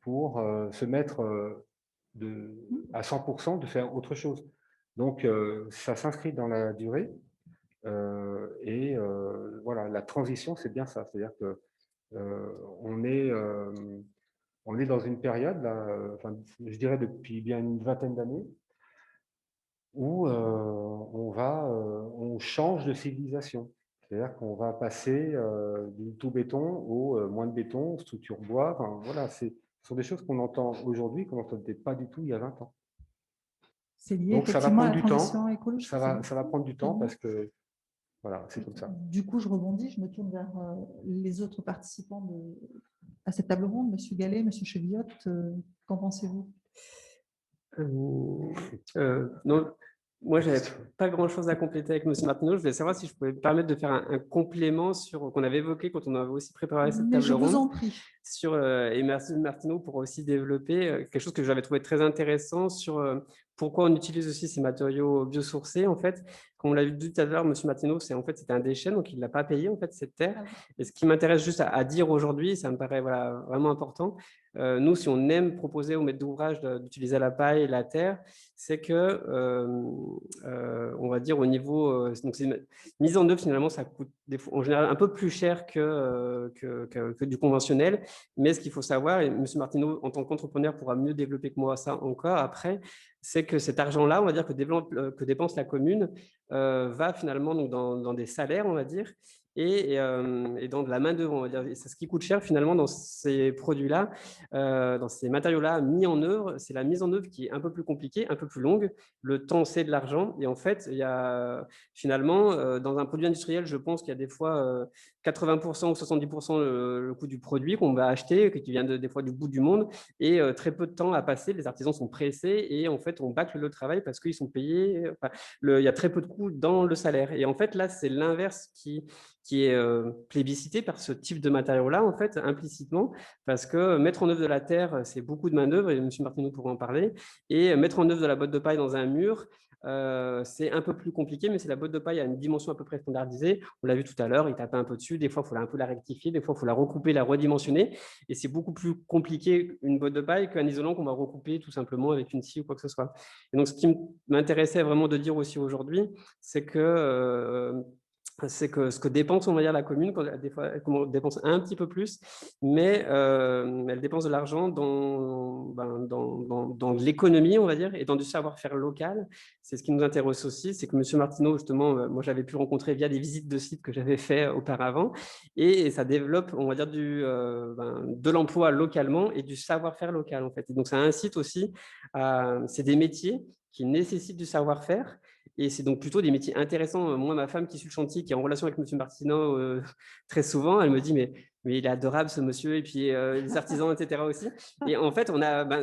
pour se mettre à 100% de faire autre chose. Donc, ça s'inscrit dans la durée. Voilà, la transition, c'est bien ça. C'est-à-dire que on est dans une période, là, je dirais depuis bien une vingtaine d'années, où on change de civilisation. C'est-à-dire qu'on va passer du tout béton au moins de béton, structure bois. Enfin, voilà, ce sont des choses qu'on entend aujourd'hui, qu'on n'entendait pas du tout il y a 20 ans. C'est lié donc ça va prendre du temps. Ça va prendre du temps parce que voilà, c'est comme ça. Du coup, je rebondis, je me tourne vers les autres participants à cette table ronde. Monsieur Gallet, Monsieur Cheviot, qu'en pensez-vous? Non, moi, je n'avais pas grand-chose à compléter avec M. Martineau. Je voulais savoir si je pouvais me permettre de faire un complément sur qu'on avait évoqué quand on avait aussi préparé cette table ronde. Je vous en prie. Et merci Martineau pour aussi développer quelque chose que j'avais trouvé très intéressant sur pourquoi on utilise aussi ces matériaux biosourcés. En fait, comme on l'a vu tout à l'heure, M. Martineau, c'était un déchet, donc il ne l'a pas payé, en fait, cette terre. Et ce qui m'intéresse juste à dire aujourd'hui, ça me paraît vraiment important, nous, si on aime proposer au maître d'ouvrage d'utiliser la paille et la terre, c'est que, on va dire, au niveau… donc mise en œuvre, finalement, ça coûte en général un peu plus cher que du conventionnel. Mais ce qu'il faut savoir, et M. Martineau, en tant qu'entrepreneur, pourra mieux développer que moi ça encore après, c'est que cet argent-là, on va dire, que dépense la commune, va finalement donc, dans des salaires, on va dire, et dans de la main-d'œuvre, on va dire. C'est ce qui coûte cher finalement dans ces produits-là, dans ces matériaux-là mis en œuvre. C'est la mise en œuvre qui est un peu plus compliquée, un peu plus longue. Le temps, c'est de l'argent. Et en fait, il y a finalement, dans un produit industriel, je pense qu'il y a des fois 80% ou 70% le coût du produit qu'on va acheter, qui vient des fois du bout du monde, et très peu de temps à passer. Les artisans sont pressés et en fait, on bâcle le travail parce qu'ils sont payés. Il y a très peu de coûts dans le salaire. Et en fait, là, c'est l'inverse qui est plébiscité par ce type de matériaux-là, en fait, implicitement, parce que mettre en œuvre de la terre, c'est beaucoup de main-d'œuvre, et M. Martineau pourra en parler, et mettre en œuvre de la botte de paille dans un mur, c'est un peu plus compliqué, mais c'est la botte de paille à une dimension à peu près standardisée. On l'a vu tout à l'heure, il tapait un peu dessus, des fois, il faut un peu la rectifier, des fois, il faut la recouper, la redimensionner, et c'est beaucoup plus compliqué une botte de paille qu'un isolant qu'on va recouper tout simplement avec une scie ou quoi que ce soit. Et donc, ce qui m'intéressait vraiment de dire aussi aujourd'hui, c'est que ce que dépense, on va dire, la commune, des fois, elle dépense un petit peu plus, mais elle dépense de l'argent dans l'économie, on va dire, et dans du savoir-faire local. C'est ce qui nous intéresse aussi, c'est que M. Martineau, justement, moi, j'avais pu rencontrer via des visites de sites que j'avais fait auparavant, et ça développe, on va dire, de l'emploi localement et du savoir-faire local, en fait. Et donc, ça incite aussi, c'est des métiers qui nécessitent du savoir-faire. Et c'est donc plutôt des métiers intéressants. Moi, ma femme qui suit le chantier, qui est en relation avec M. Martineau très souvent, elle me dit mais il est adorable ce monsieur, et puis les artisans, etc. aussi. Et en fait,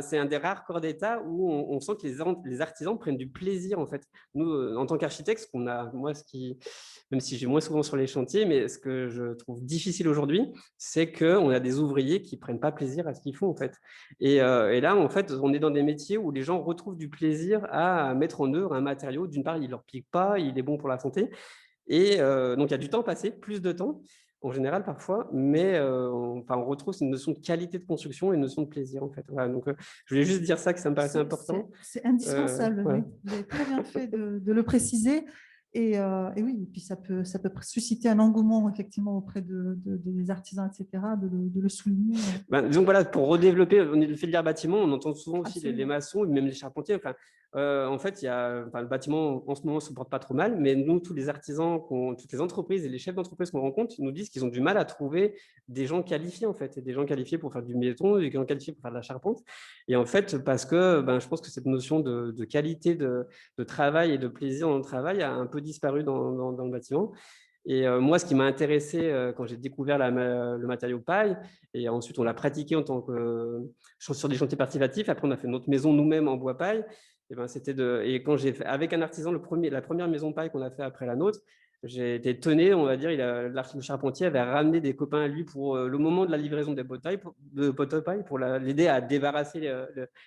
c'est un des rares corps d'État où on sent que les artisans prennent du plaisir, en fait. Nous, en tant qu'architectes, même si j'ai moins souvent sur les chantiers, mais ce que je trouve difficile aujourd'hui, c'est qu'on a des ouvriers qui ne prennent pas plaisir à ce qu'ils font, en fait. Et là, en fait, on est dans des métiers où les gens retrouvent du plaisir à mettre en œuvre un matériau. D'une part, il ne leur pique pas, il est bon pour la santé. Et donc, il y a du temps passé, plus de temps, en général parfois, mais on retrouve une notion de qualité de construction et une notion de plaisir, en fait. Voilà, donc, je voulais juste dire ça, que ça me paraissait important. C'est indispensable, voilà. Vous avez très bien fait de le préciser. Et oui, et puis ça peut susciter un engouement effectivement auprès des artisans, etc., de le souligner. Donc voilà, pour redévelopper, on est le fait de dire bâtiment, on entend souvent aussi les maçons, même les charpentiers. Enfin, En fait, le bâtiment en ce moment ne se porte pas trop mal, mais nous, tous les artisans, toutes les entreprises et les chefs d'entreprise qu'on rencontre, ils nous disent qu'ils ont du mal à trouver des gens qualifiés, en fait, et des gens qualifiés pour faire du béton, des gens qualifiés pour faire de la charpente. Et en fait, parce que je pense que cette notion de qualité de travail et de plaisir dans le travail a un peu disparu dans le bâtiment. Et moi, ce qui m'a intéressé quand j'ai découvert le matériau paille, et ensuite on l'a pratiqué en tant que sur des chantiers participatifs, après on a fait notre maison nous-mêmes en bois paille, et quand j'ai fait avec un artisan la première maison paille qu'on a fait après la nôtre, j'ai été étonné, on va dire, le charpentier avait ramené des copains à lui pour le moment de la livraison des bottes de paille pour l'aider à débarrasser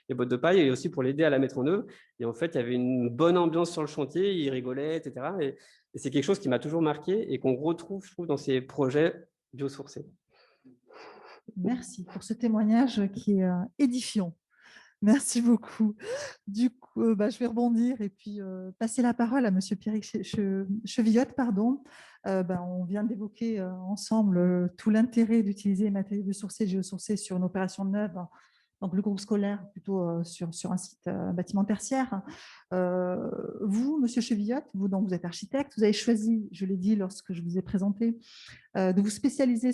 les bottes de paille et aussi pour l'aider à la mettre en œuvre. Et en fait, il y avait une bonne ambiance sur le chantier, il rigolait, etc. Et c'est quelque chose qui m'a toujours marqué et qu'on retrouve, je trouve, dans ces projets biosourcés. Merci pour ce témoignage qui est édifiant. Merci beaucoup. Du coup, je vais rebondir et puis passer la parole à Monsieur Pierrick Chevillotte. On vient d'évoquer ensemble tout l'intérêt d'utiliser les matériaux biosourcés et géosourcés sur une opération neuve, donc le groupe scolaire plutôt sur un site bâtiment tertiaire. Vous, Monsieur Chevillotte, vous êtes architecte, vous avez choisi, je l'ai dit lorsque je vous ai présenté, de vous spécialiser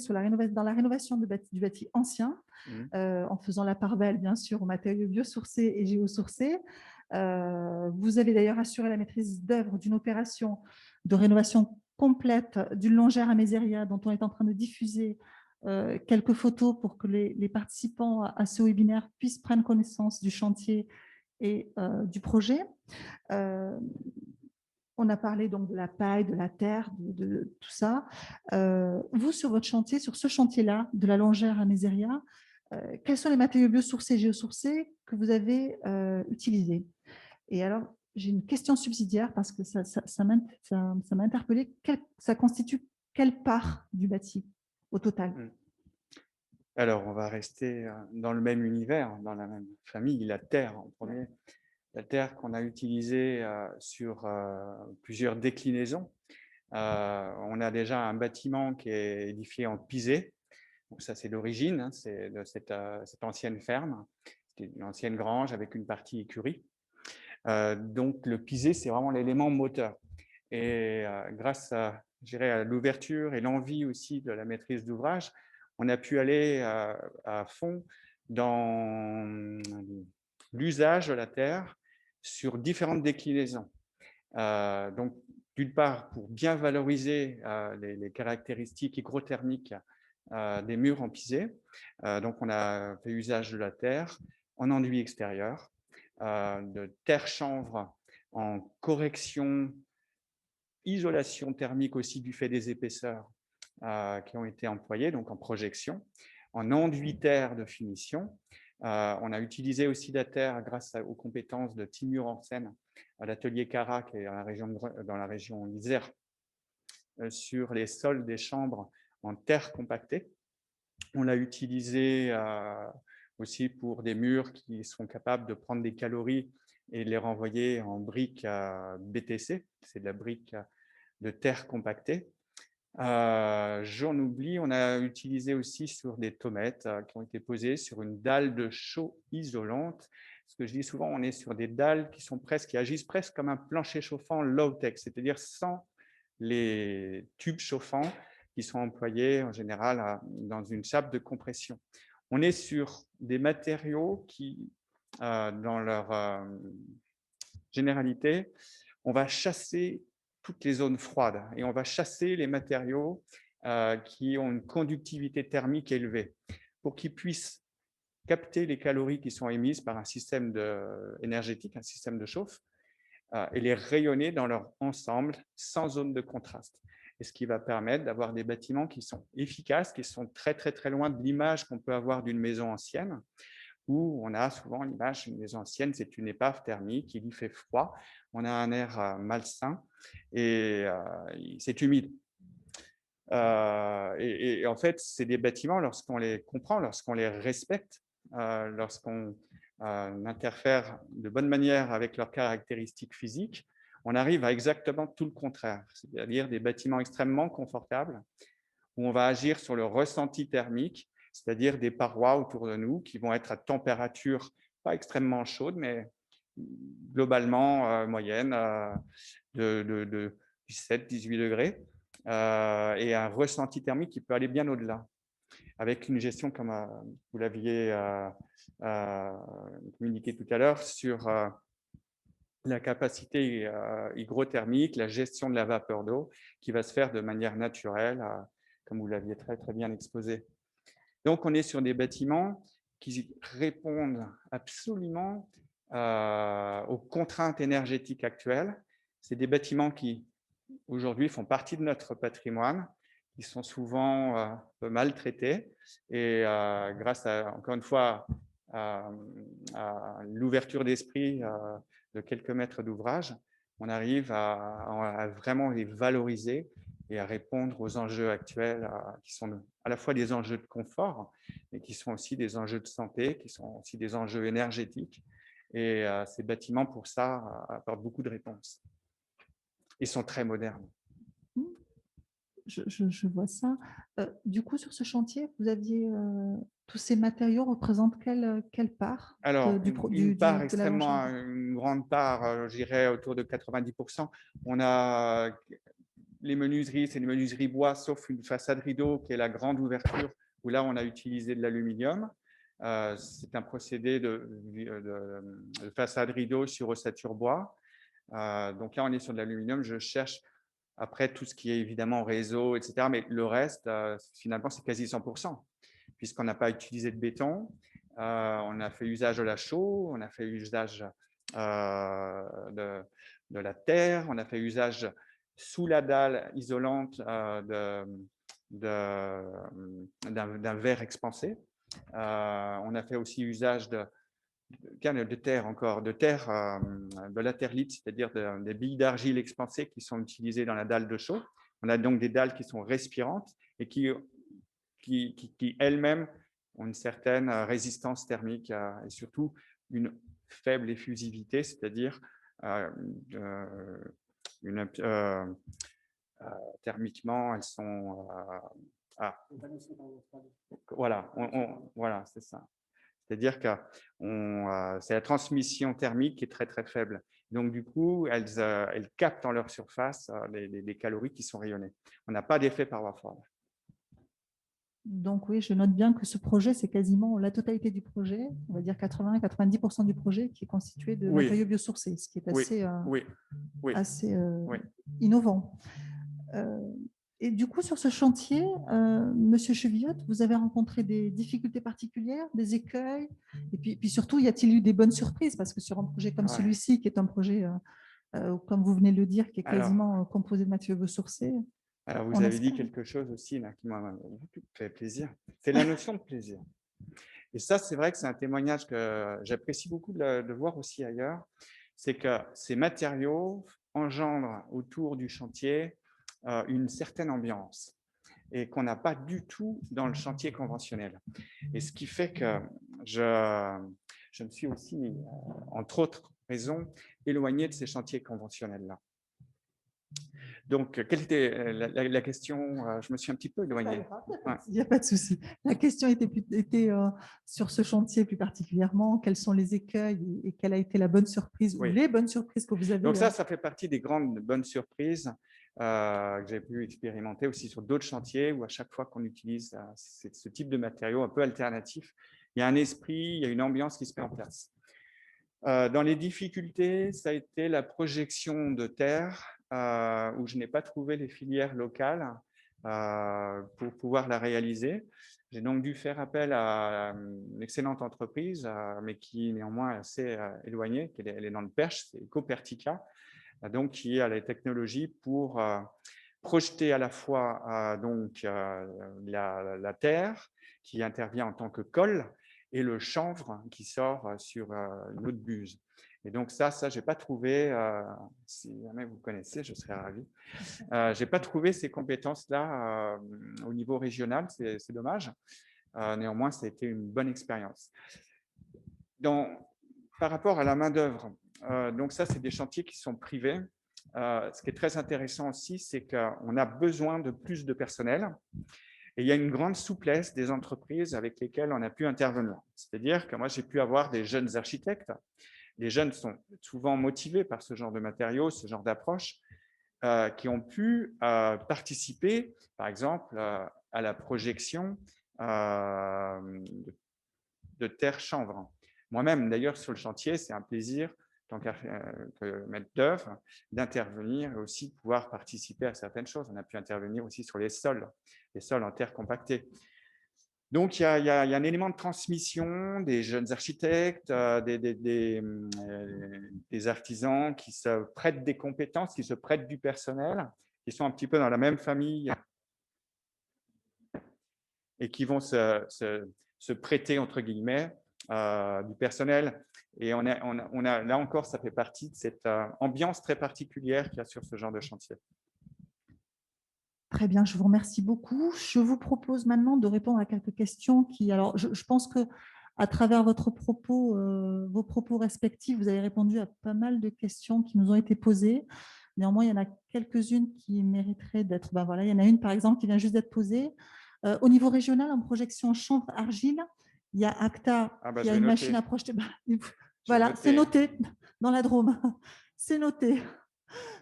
dans la rénovation du bâti ancien, en faisant la part belle, bien sûr, aux matériaux biosourcés et géosourcés. Vous avez d'ailleurs assuré la maîtrise d'œuvre d'une opération de rénovation complète d'une longère à Mézeria, dont on est en train de diffuser quelques photos pour que les participants à ce webinaire puissent prendre connaissance du chantier et du projet. On a parlé donc de la paille, de la terre, de tout ça. Vous, sur votre chantier, sur ce chantier-là, de la longère à Mézeria, quels sont les matériaux biosourcés et géosourcés que vous avez utilisés? Et alors, j'ai une question subsidiaire parce que ça m'a interpellée. Ça constitue quelle part du bâti au total? Alors, on va rester dans le même univers, dans la même famille, la terre en premier. La terre qu'on a utilisée sur plusieurs déclinaisons. On a déjà un bâtiment qui est édifié en pisé. Donc ça, c'est l'origine, hein, c'est de cette ancienne ferme. C'était une ancienne grange avec une partie écurie. Donc, le pisé, c'est vraiment l'élément moteur. Et grâce à l'ouverture et l'envie aussi de la maîtrise d'ouvrage, on a pu aller à fond dans l'usage de la terre sur différentes déclinaisons. Donc, d'une part, pour bien valoriser les caractéristiques hygrothermiques des murs en pisé. Donc, on a fait usage de la terre en enduit extérieur, de terre chanvre en correction, isolation thermique aussi du fait des épaisseurs qui ont été employées, donc en projection, en enduit terre de finition. On a utilisé aussi la terre grâce aux compétences de Timur Hansen à l'atelier Cara, qui est dans la région Isère, sur les sols des chambres en terre compactée. On l'a utilisé aussi pour des murs qui sont capables de prendre des calories et de les renvoyer en briques BTC, c'est de la brique de terre compactée. J'en oublie, on a utilisé aussi sur des tomettes qui ont été posées sur une dalle de chaux isolante. Ce que je dis souvent, on est sur des dalles qui agissent presque comme un plancher chauffant low-tech, c'est-à-dire sans les tubes chauffants qui sont employés en général dans une chape de compression. On est sur des matériaux qui, dans leur généralité, on va chasser toutes les zones froides et on va chasser les matériaux qui ont une conductivité thermique élevée pour qu'ils puissent capter les calories qui sont émises par un système énergétique, un système de chauffe, et les rayonner dans leur ensemble sans zone de contraste. Et ce qui va permettre d'avoir des bâtiments qui sont efficaces, qui sont très, très, très loin de l'image qu'on peut avoir d'une maison ancienne, où on a souvent l'image d'une maison ancienne, c'est une épave thermique, il y fait froid, on a un air malsain et c'est humide. Et en fait, c'est des bâtiments, lorsqu'on les comprend, lorsqu'on les respecte, lorsqu'on interfère de bonne manière avec leurs caractéristiques physiques, on arrive à exactement tout le contraire, c'est-à-dire des bâtiments extrêmement confortables où on va agir sur le ressenti thermique, c'est-à-dire des parois autour de nous qui vont être à température pas extrêmement chaude, mais globalement moyenne de 17-18 degrés et un ressenti thermique qui peut aller bien au-delà, avec une gestion comme vous l'aviez communiqué tout à l'heure sur la capacité hygrothermique, la gestion de la vapeur d'eau qui va se faire de manière naturelle, comme vous l'aviez très bien exposé. Donc, on est sur des bâtiments qui répondent absolument aux contraintes énergétiques actuelles. C'est des bâtiments qui, aujourd'hui, font partie de notre patrimoine, qui sont souvent un peu maltraités. Et grâce encore une fois, à l'ouverture d'esprit de quelques maîtres d'ouvrage, on arrive à vraiment les valoriser et à répondre aux enjeux actuels qui sont à la fois des enjeux de confort, mais qui sont aussi des enjeux de santé, qui sont aussi des enjeux énergétiques. Et ces bâtiments, pour ça, apportent beaucoup de réponses. Ils sont très modernes. Je vois ça. Du coup, sur ce chantier, vous aviez tous ces matériaux représentent quelle part Alors, une part de la extrêmement, longueur? une grande part, je dirais autour de 90%. On a les menuiseries, c'est les menuiseries bois, sauf une façade rideau qui est la grande ouverture, où là, on a utilisé de l'aluminium. C'est un procédé de façade rideau sur ossature bois. Donc là, on est sur de l'aluminium. Je cherche après tout ce qui est évidemment réseau, etc. Mais le reste, finalement, c'est quasi 100%, puisqu'on n'a pas utilisé de béton. On a fait usage de la chaux, on a fait usage de la terre, on a fait usage sous la dalle isolante d'un verre expansé. On a fait aussi usage de terre encore, de latérite, c'est-à-dire des billes d'argile expansées qui sont utilisées dans la dalle de chaux. On a donc des dalles qui sont respirantes et qui elles-mêmes ont une certaine résistance thermique et surtout une faible effusivité, c'est-à-dire thermiquement, elles sont… voilà, voilà, c'est ça. C'est-à-dire que c'est la transmission thermique qui est très faible. Donc, du coup, elles captent en leur surface les calories qui sont rayonnées. On n'a pas d'effet paroi froide. Donc oui, je note bien que ce projet, c'est quasiment la totalité du projet, on va dire 80-90% du projet qui est constitué de matériaux biosourcés, ce qui est assez innovant. Et du coup, sur ce chantier, Monsieur Chevillotte, vous avez rencontré des difficultés particulières, des écueils, et puis surtout, y a-t-il eu des bonnes surprises? Parce que sur un projet comme celui-ci, qui est un projet, comme vous venez de le dire, qui est quasiment composé de matériaux biosourcés. Alors, vous avez dit quelque chose aussi là, qui m'a fait plaisir. C'est la notion de plaisir. Et ça, c'est vrai que c'est un témoignage que j'apprécie beaucoup de voir aussi ailleurs. C'est que ces matériaux engendrent autour du chantier une certaine ambiance et qu'on n'a pas du tout dans le chantier conventionnel. Et ce qui fait que je me suis aussi, entre autres raisons, éloigné de ces chantiers conventionnels-là. Donc, quelle était la question? Je me suis un petit peu éloigné. Il n'y a pas de souci. La question était sur ce chantier plus particulièrement. Quels sont les écueils et quelle a été la bonne surprise ou les bonnes surprises que vous avez? Donc ça fait partie des grandes bonnes surprises que j'ai pu expérimenter aussi sur d'autres chantiers où à chaque fois qu'on utilise ce type de matériaux un peu alternatifs, il y a un esprit, il y a une ambiance qui se met en place. Dans les difficultés, ça a été la projection de terre où je n'ai pas trouvé les filières locales pour pouvoir la réaliser. J'ai donc dû faire appel à une excellente entreprise, mais qui néanmoins est assez éloignée, elle est dans le Perche, c'est Ecopertica, donc qui a les technologies pour projeter à la fois la terre qui intervient en tant que colle et le chanvre qui sort sur une autre buse. Et donc ça je n'ai pas trouvé, si jamais vous connaissez, je serais ravi. Je n'ai pas trouvé ces compétences-là au niveau régional, c'est dommage. Néanmoins, ça a été une bonne expérience. Par rapport à la main-d'œuvre, donc ça, c'est des chantiers qui sont privés. Ce qui est très intéressant aussi, c'est qu'on a besoin de plus de personnel. Et il y a une grande souplesse des entreprises avec lesquelles on a pu intervenir. C'est-à-dire que moi, j'ai pu avoir des jeunes architectes les jeunes sont souvent motivés par ce genre de matériaux, ce genre d'approche, qui ont pu participer, par exemple, à la projection de terre chanvre. Moi-même, d'ailleurs, sur le chantier, c'est un plaisir, tant que maître d'œuvre, d'intervenir et aussi de pouvoir participer à certaines choses. On a pu intervenir aussi sur les sols en terre compactée. Donc, il y a un élément de transmission des jeunes architectes, des artisans qui se prêtent des compétences, qui se prêtent du personnel, qui sont un petit peu dans la même famille et qui vont se prêter, entre guillemets, du personnel. Et là encore, ça fait partie de cette ambiance très particulière qu'il y a sur ce genre de chantier. Très bien, je vous remercie beaucoup. Je vous propose maintenant de répondre à quelques questions qui… Alors, je pense que à travers vos propos respectifs, vous avez répondu à pas mal de questions qui nous ont été posées. Néanmoins, il y en a quelques-unes qui mériteraient d'être… Ben voilà, il y en a une, par exemple, qui vient juste d'être posée. Au niveau régional, en projection chanvre-argile, il y a ACTA qui a une machine à projeter. Voilà, c'est noté dans la Drôme. C'est noté.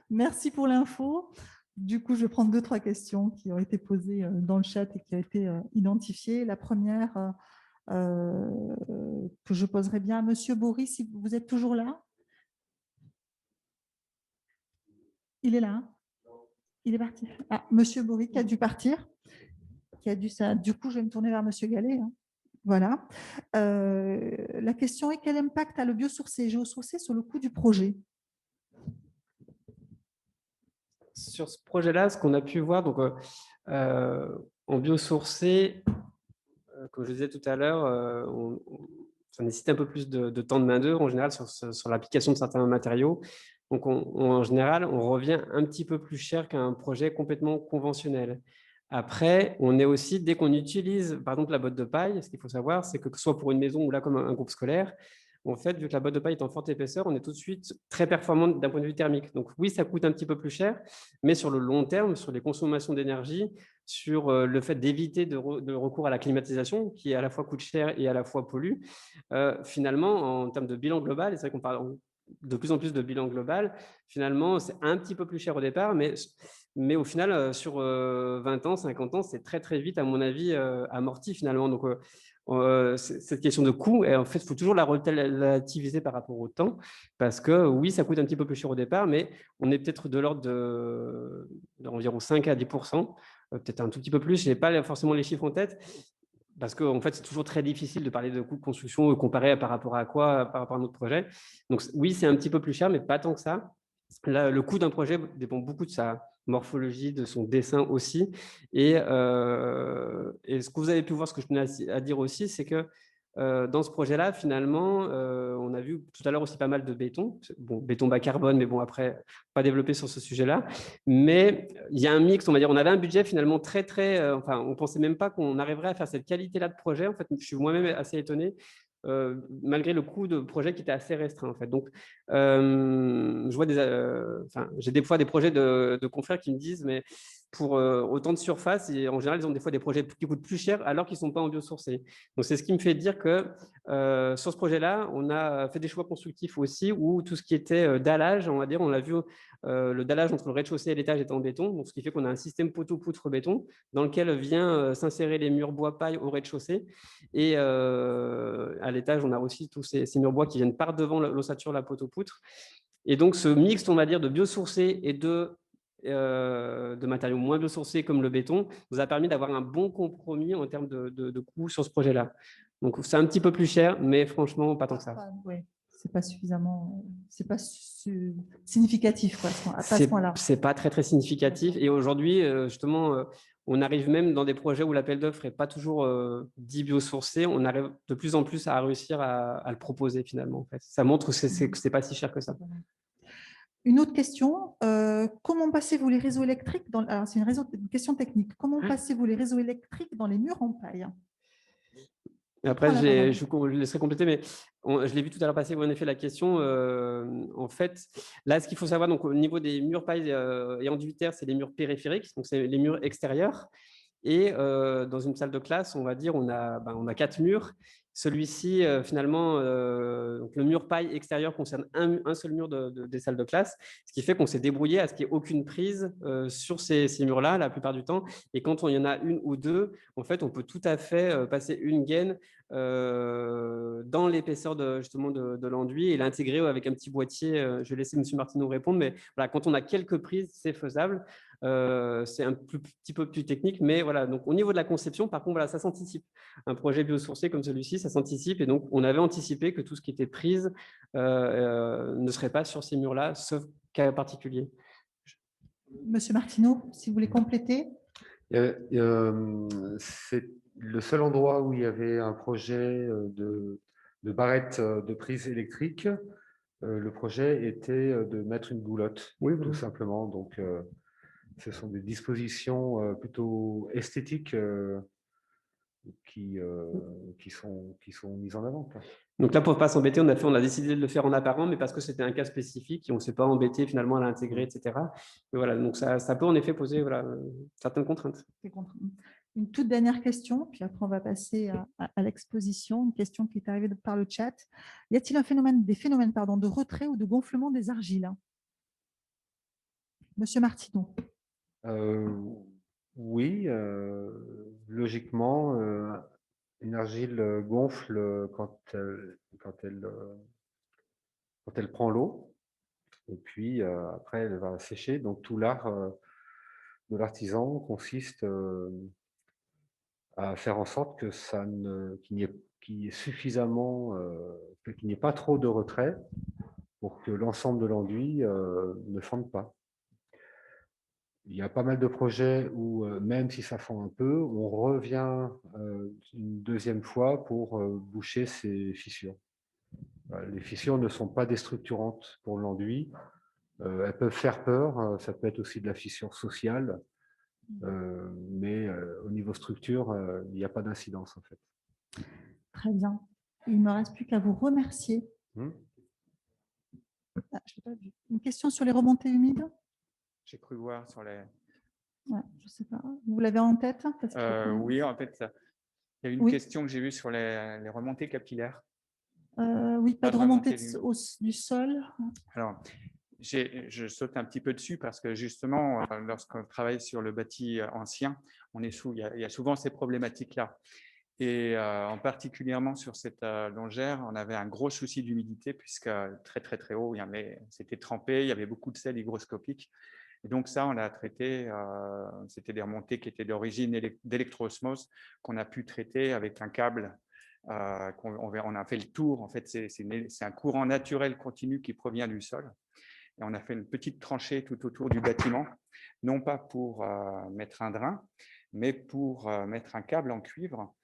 Merci pour l'info. Du coup, je vais prendre 2-3 questions qui ont été posées dans le chat et qui ont été identifiées. La première que je poserai bien à Monsieur Boris, si vous êtes toujours là. Il est là. Il est parti. Ah, Monsieur Boris qui a dû partir. Du coup, je vais me tourner vers Monsieur Gallet. Voilà. La question est: quel impact a le biosourcé et géosourcé sur le coût du projet? Sur ce projet-là, ce qu'on a pu voir, donc, en biosourcé, comme je disais tout à l'heure, ça nécessite un peu plus de temps de main-d'œuvre en général sur l'application de certains matériaux. Donc, en général, on revient un petit peu plus cher qu'un projet complètement conventionnel. Après, on est aussi, dès qu'on utilise, par exemple, la botte de paille, ce qu'il faut savoir, c'est que ce soit pour une maison ou là comme un groupe scolaire, en fait, vu que la botte de paille est en forte épaisseur, on est tout de suite très performant d'un point de vue thermique. Donc oui, ça coûte un petit peu plus cher, mais sur le long terme, sur les consommations d'énergie, sur le fait d'éviter de recours à la climatisation, qui à la fois coûte cher et à la fois pollue, finalement, en termes de bilan global, et c'est vrai qu'on parle de plus en plus de bilan global, finalement, c'est un petit peu plus cher au départ, mais au final, sur 20 ans, 50 ans, c'est très, très vite, à mon avis, amorti finalement. Donc, cette question de coût, en fait, il faut toujours la relativiser par rapport au temps, parce que oui, ça coûte un petit peu plus cher au départ, mais on est peut-être de l'ordre d'environ 5 à 10%, peut-être un tout petit peu plus. Je n'ai pas forcément les chiffres en tête, parce qu'en fait, c'est toujours très difficile de parler de coût de construction comparé par rapport à quoi, par rapport à notre projet. Donc oui, c'est un petit peu plus cher, mais pas tant que ça. Là, le coût d'un projet dépend beaucoup de sa morphologie, de son dessin aussi. Et ce que vous avez pu voir, ce que je tenais à dire aussi, c'est que dans ce projet-là, finalement, on a vu tout à l'heure aussi pas mal de béton. Bon, béton bas carbone, mais bon, après, pas développé sur ce sujet-là. Mais il y a un mix, on va dire, on avait un budget finalement très, très… enfin, on ne pensait même pas qu'on arriverait à faire cette qualité-là de projet. En fait, je suis moi-même assez étonné. Malgré le coût de projet qui était assez restreint en fait. Donc, je vois j'ai des fois des projets de confrères qui me disent, mais pour autant de surface, et en général, ils ont des fois des projets qui coûtent plus cher alors qu'ils ne sont pas en biosourcé. Donc, c'est ce qui me fait dire que sur ce projet-là, on a fait des choix constructifs aussi où tout ce qui était dallage, on va dire, on l'a vu, le dallage entre le rez-de-chaussée et l'étage est en béton, donc ce qui fait qu'on a un système poteau-poutre béton dans lequel vient s'insérer les murs bois paille au rez-de-chaussée. Et à l'étage, on a aussi tous ces murs bois qui viennent par devant l'ossature, la poteau-poutre. Et donc, ce mixte, on va dire, de biosourcé et de matériaux moins biosourcés comme le béton nous a permis d'avoir un bon compromis en termes de coût sur ce projet-là. Donc, c'est un petit peu plus cher, mais franchement, pas tant que ça. Oui, c'est pas suffisamment, c'est pas significatif quoi, à ce point-là. C'est pas très très significatif. Et aujourd'hui, justement, on arrive même dans des projets où l'appel d'offres n'est pas toujours dit biosourcé. On arrive de plus en plus à réussir à le proposer finalement. En fait. Ça montre que c'est pas si cher que ça. Une autre question, comment passez-vous les réseaux électriques alors, c'est une question technique. Comment passez-vous les réseaux électriques dans les murs en paille? Après, je vous laisserai compléter, mais je l'ai vu tout à l'heure passer, en effet, la question. En fait, là, ce qu'il faut savoir, donc, au niveau des murs paille et enduitières, c'est les murs périphériques, donc c'est les murs extérieurs. Et dans une salle de classe, on va dire, on a 4 murs. Celui-ci, finalement, donc le mur paille extérieur concerne un seul mur des salles de classe, ce qui fait qu'on s'est débrouillé à ce qu'il n'y ait aucune prise sur ces murs-là, la plupart du temps. Et quand il y en a une ou deux, en fait, on peut tout à fait passer une gaine dans l'épaisseur justement de l'enduit et l'intégrer avec un petit boîtier. Je vais laisser M. Martineau répondre, mais voilà, quand on a quelques prises, c'est faisable. C'est un petit peu plus technique, mais voilà. Donc, au niveau de la conception, par contre, voilà, ça s'anticipe. Un projet biosourcé comme celui-ci, ça s'anticipe. Et donc, on avait anticipé que tout ce qui était prise ne serait pas sur ces murs-là, sauf cas particulier. Monsieur Martineau, si vous voulez compléter. C'est le seul endroit où il y avait un projet de barrette de prise électrique. Le projet était de mettre une boulotte, tout simplement. Donc, ce sont des dispositions plutôt esthétiques qui sont mises en avant, quoi. Donc là, pour ne pas s'embêter, on a décidé de le faire en apparent, mais parce que c'était un cas spécifique et on ne s'est pas embêté finalement à l'intégrer, etc. Mais voilà, donc ça peut en effet poser certaines contraintes. Une toute dernière question, puis après on va passer à l'exposition. Une question qui est arrivée par le chat. Y a-t-il des phénomènes de retrait ou de gonflement des argiles? Monsieur Martineau. Oui, logiquement, une argile gonfle quand elle prend l'eau, et puis après elle va sécher. Donc tout l'art de l'artisan consiste à faire en sorte que qu'il y ait suffisamment, qu'il n'y ait pas trop de retrait pour que l'ensemble de l'enduit ne fonde pas. Il y a pas mal de projets où, même si ça fond un peu, on revient une deuxième fois pour boucher ces fissures. Les fissures ne sont pas déstructurantes pour l'enduit. Elles peuvent faire peur, ça peut être aussi de la fissure sociale, mais au niveau structure, il n'y a pas d'incidence en fait. Très bien. Il ne me reste plus qu'à vous remercier. Je l'ai pas vu. Une question sur les remontées humides? J'ai cru voir sur les... Ouais, je ne sais pas. Vous l'avez en tête? Oui, en fait, il y a une question que j'ai vue sur les remontées capillaires. Oui, pas de remontée du sol. Alors, je saute un petit peu dessus parce que justement, lorsqu'on travaille sur le bâti ancien, il y a souvent ces problématiques-là. Et en particulièrement sur cette longère, on avait un gros souci d'humidité puisque très, très, très haut, c'était trempé, il y avait beaucoup de sel hygroscopique. Et donc ça, on l'a traité, c'était des remontées qui étaient d'origine d'électroosmose qu'on a pu traiter avec un câble. On a fait le tour, en fait, c'est un courant naturel continu qui provient du sol. Et on a fait une petite tranchée tout autour du bâtiment, non pas pour mettre un drain, mais pour mettre un câble en cuivre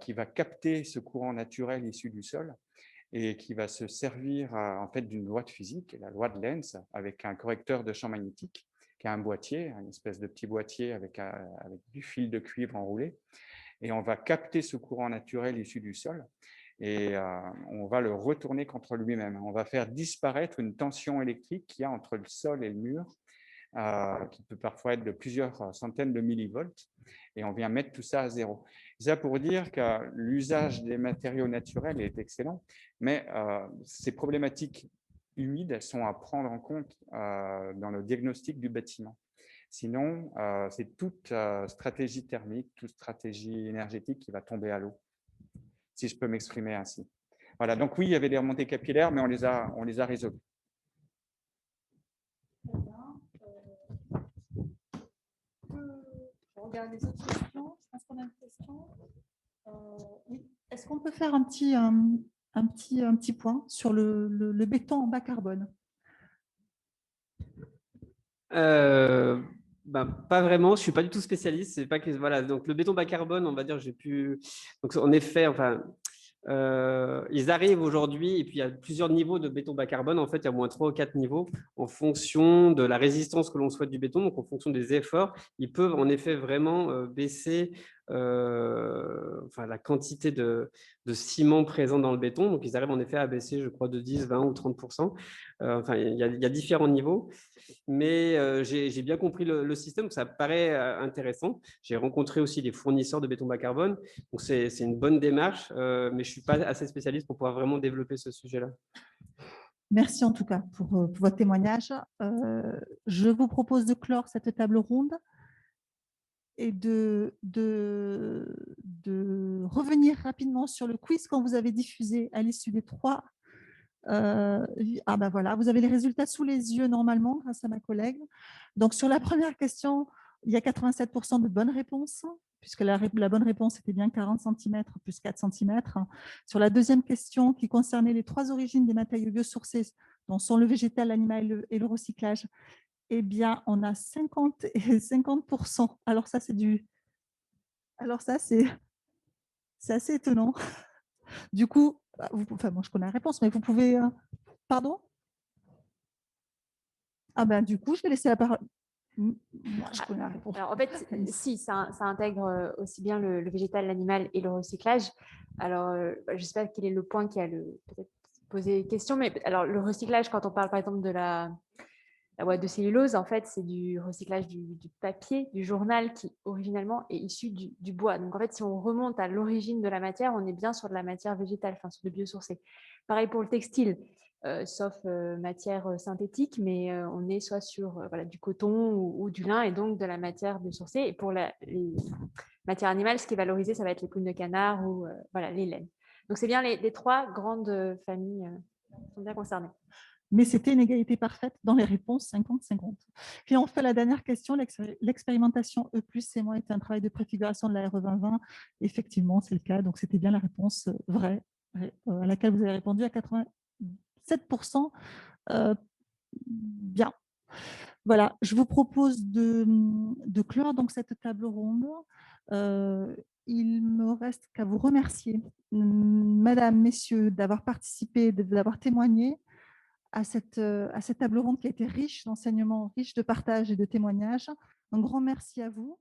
qui va capter ce courant naturel issu du sol et qui va se servir en fait d'une loi de physique, la loi de Lenz, avec un correcteur de champ magnétique qui a un boîtier, une espèce de petit boîtier avec du fil de cuivre enroulé. Et on va capter ce courant naturel issu du sol et on va le retourner contre lui-même. On va faire disparaître une tension électrique qu'il y a entre le sol et le mur, qui peut parfois être de plusieurs centaines de millivolts, et on vient mettre tout ça à zéro. C'est ça pour dire que l'usage des matériaux naturels est excellent, mais ces problématiques humides, elles sont à prendre en compte dans le diagnostic du bâtiment. Sinon, c'est toute stratégie thermique, toute stratégie énergétique qui va tomber à l'eau, si je peux m'exprimer ainsi. Voilà, donc oui, il y avait des remontées capillaires, mais on les a résolues. Je regarde les autres questions. Je pense qu'on a une question. Oui. Est-ce qu'on peut faire un petit point sur le béton en bas carbone? Pas vraiment, je ne suis pas du tout spécialiste. C'est pas que, voilà, donc le béton bas carbone, on va dire, donc en effet, ils arrivent aujourd'hui, et puis il y a plusieurs niveaux de béton bas carbone. En fait, il y a au moins 3 ou 4 niveaux en fonction de la résistance que l'on souhaite du béton, donc en fonction des efforts. Ils peuvent en effet vraiment baisser enfin, la quantité de ciment présent dans le béton. Donc, ils arrivent en effet à baisser, je crois, de 10, 20 ou 30%. Enfin, il y a différents niveaux. Mais j'ai bien compris le système, ça paraît intéressant. J'ai rencontré aussi les fournisseurs de béton bas carbone. Donc, c'est une bonne démarche, mais je ne suis pas assez spécialiste pour pouvoir vraiment développer ce sujet-là. Merci en tout cas pour votre témoignage. Je vous propose de clore cette table ronde et de revenir rapidement sur le quiz qu'on vous avez diffusé à l'issue des 3. Ah ben voilà, vous avez les résultats sous les yeux normalement grâce à ma collègue. Donc sur la première question, il y a 87% de bonnes réponses, puisque la bonne réponse était bien 40 cm plus 4 cm. Sur la deuxième question qui concernait les 3 origines des matériaux biosourcés, dont sont le végétal, l'animal et le recyclage, eh bien on a 50 et 50%. Alors ça c'est assez étonnant. Du coup, enfin moi je connais la réponse, mais vous pouvez... Pardon? Ah ben du coup, je vais laisser la parole. Moi, je connais la réponse. Alors, en fait, si, ça intègre aussi bien le végétal, l'animal et le recyclage. Alors, je ne sais pas quel est le point qui a peut-être posé question, mais alors, le recyclage, quand on parle par exemple de la boîte de cellulose, en fait, c'est du recyclage du papier, du journal qui originellement est issu du bois. Donc, en fait, si on remonte à l'origine de la matière, on est bien sur de la matière végétale, enfin, sur le biosourcé. Pareil pour le textile. Sauf matière synthétique, mais on est soit sur voilà, du coton ou du lin et donc de la matière biosourcée. Et pour les matières animales, ce qui est valorisé, ça va être les plumes de canard ou voilà, les laines. Donc, c'est bien les 3 grandes familles qui sont bien concernées. Mais c'était une égalité parfaite dans les réponses, 50-50. Puis on fait la dernière question, l'expérimentation E+, C- est un travail de préfiguration de la RE 2020. Effectivement, c'est le cas, donc c'était bien la réponse vraie, à laquelle vous avez répondu à 87%. Bien. Voilà, je vous propose de clore donc cette table ronde. Il me reste qu'à vous remercier, Madame, Messieurs, d'avoir participé, d'avoir témoigné à cette table ronde qui a été riche d'enseignements, riche de partage et de témoignages. Un grand merci à vous.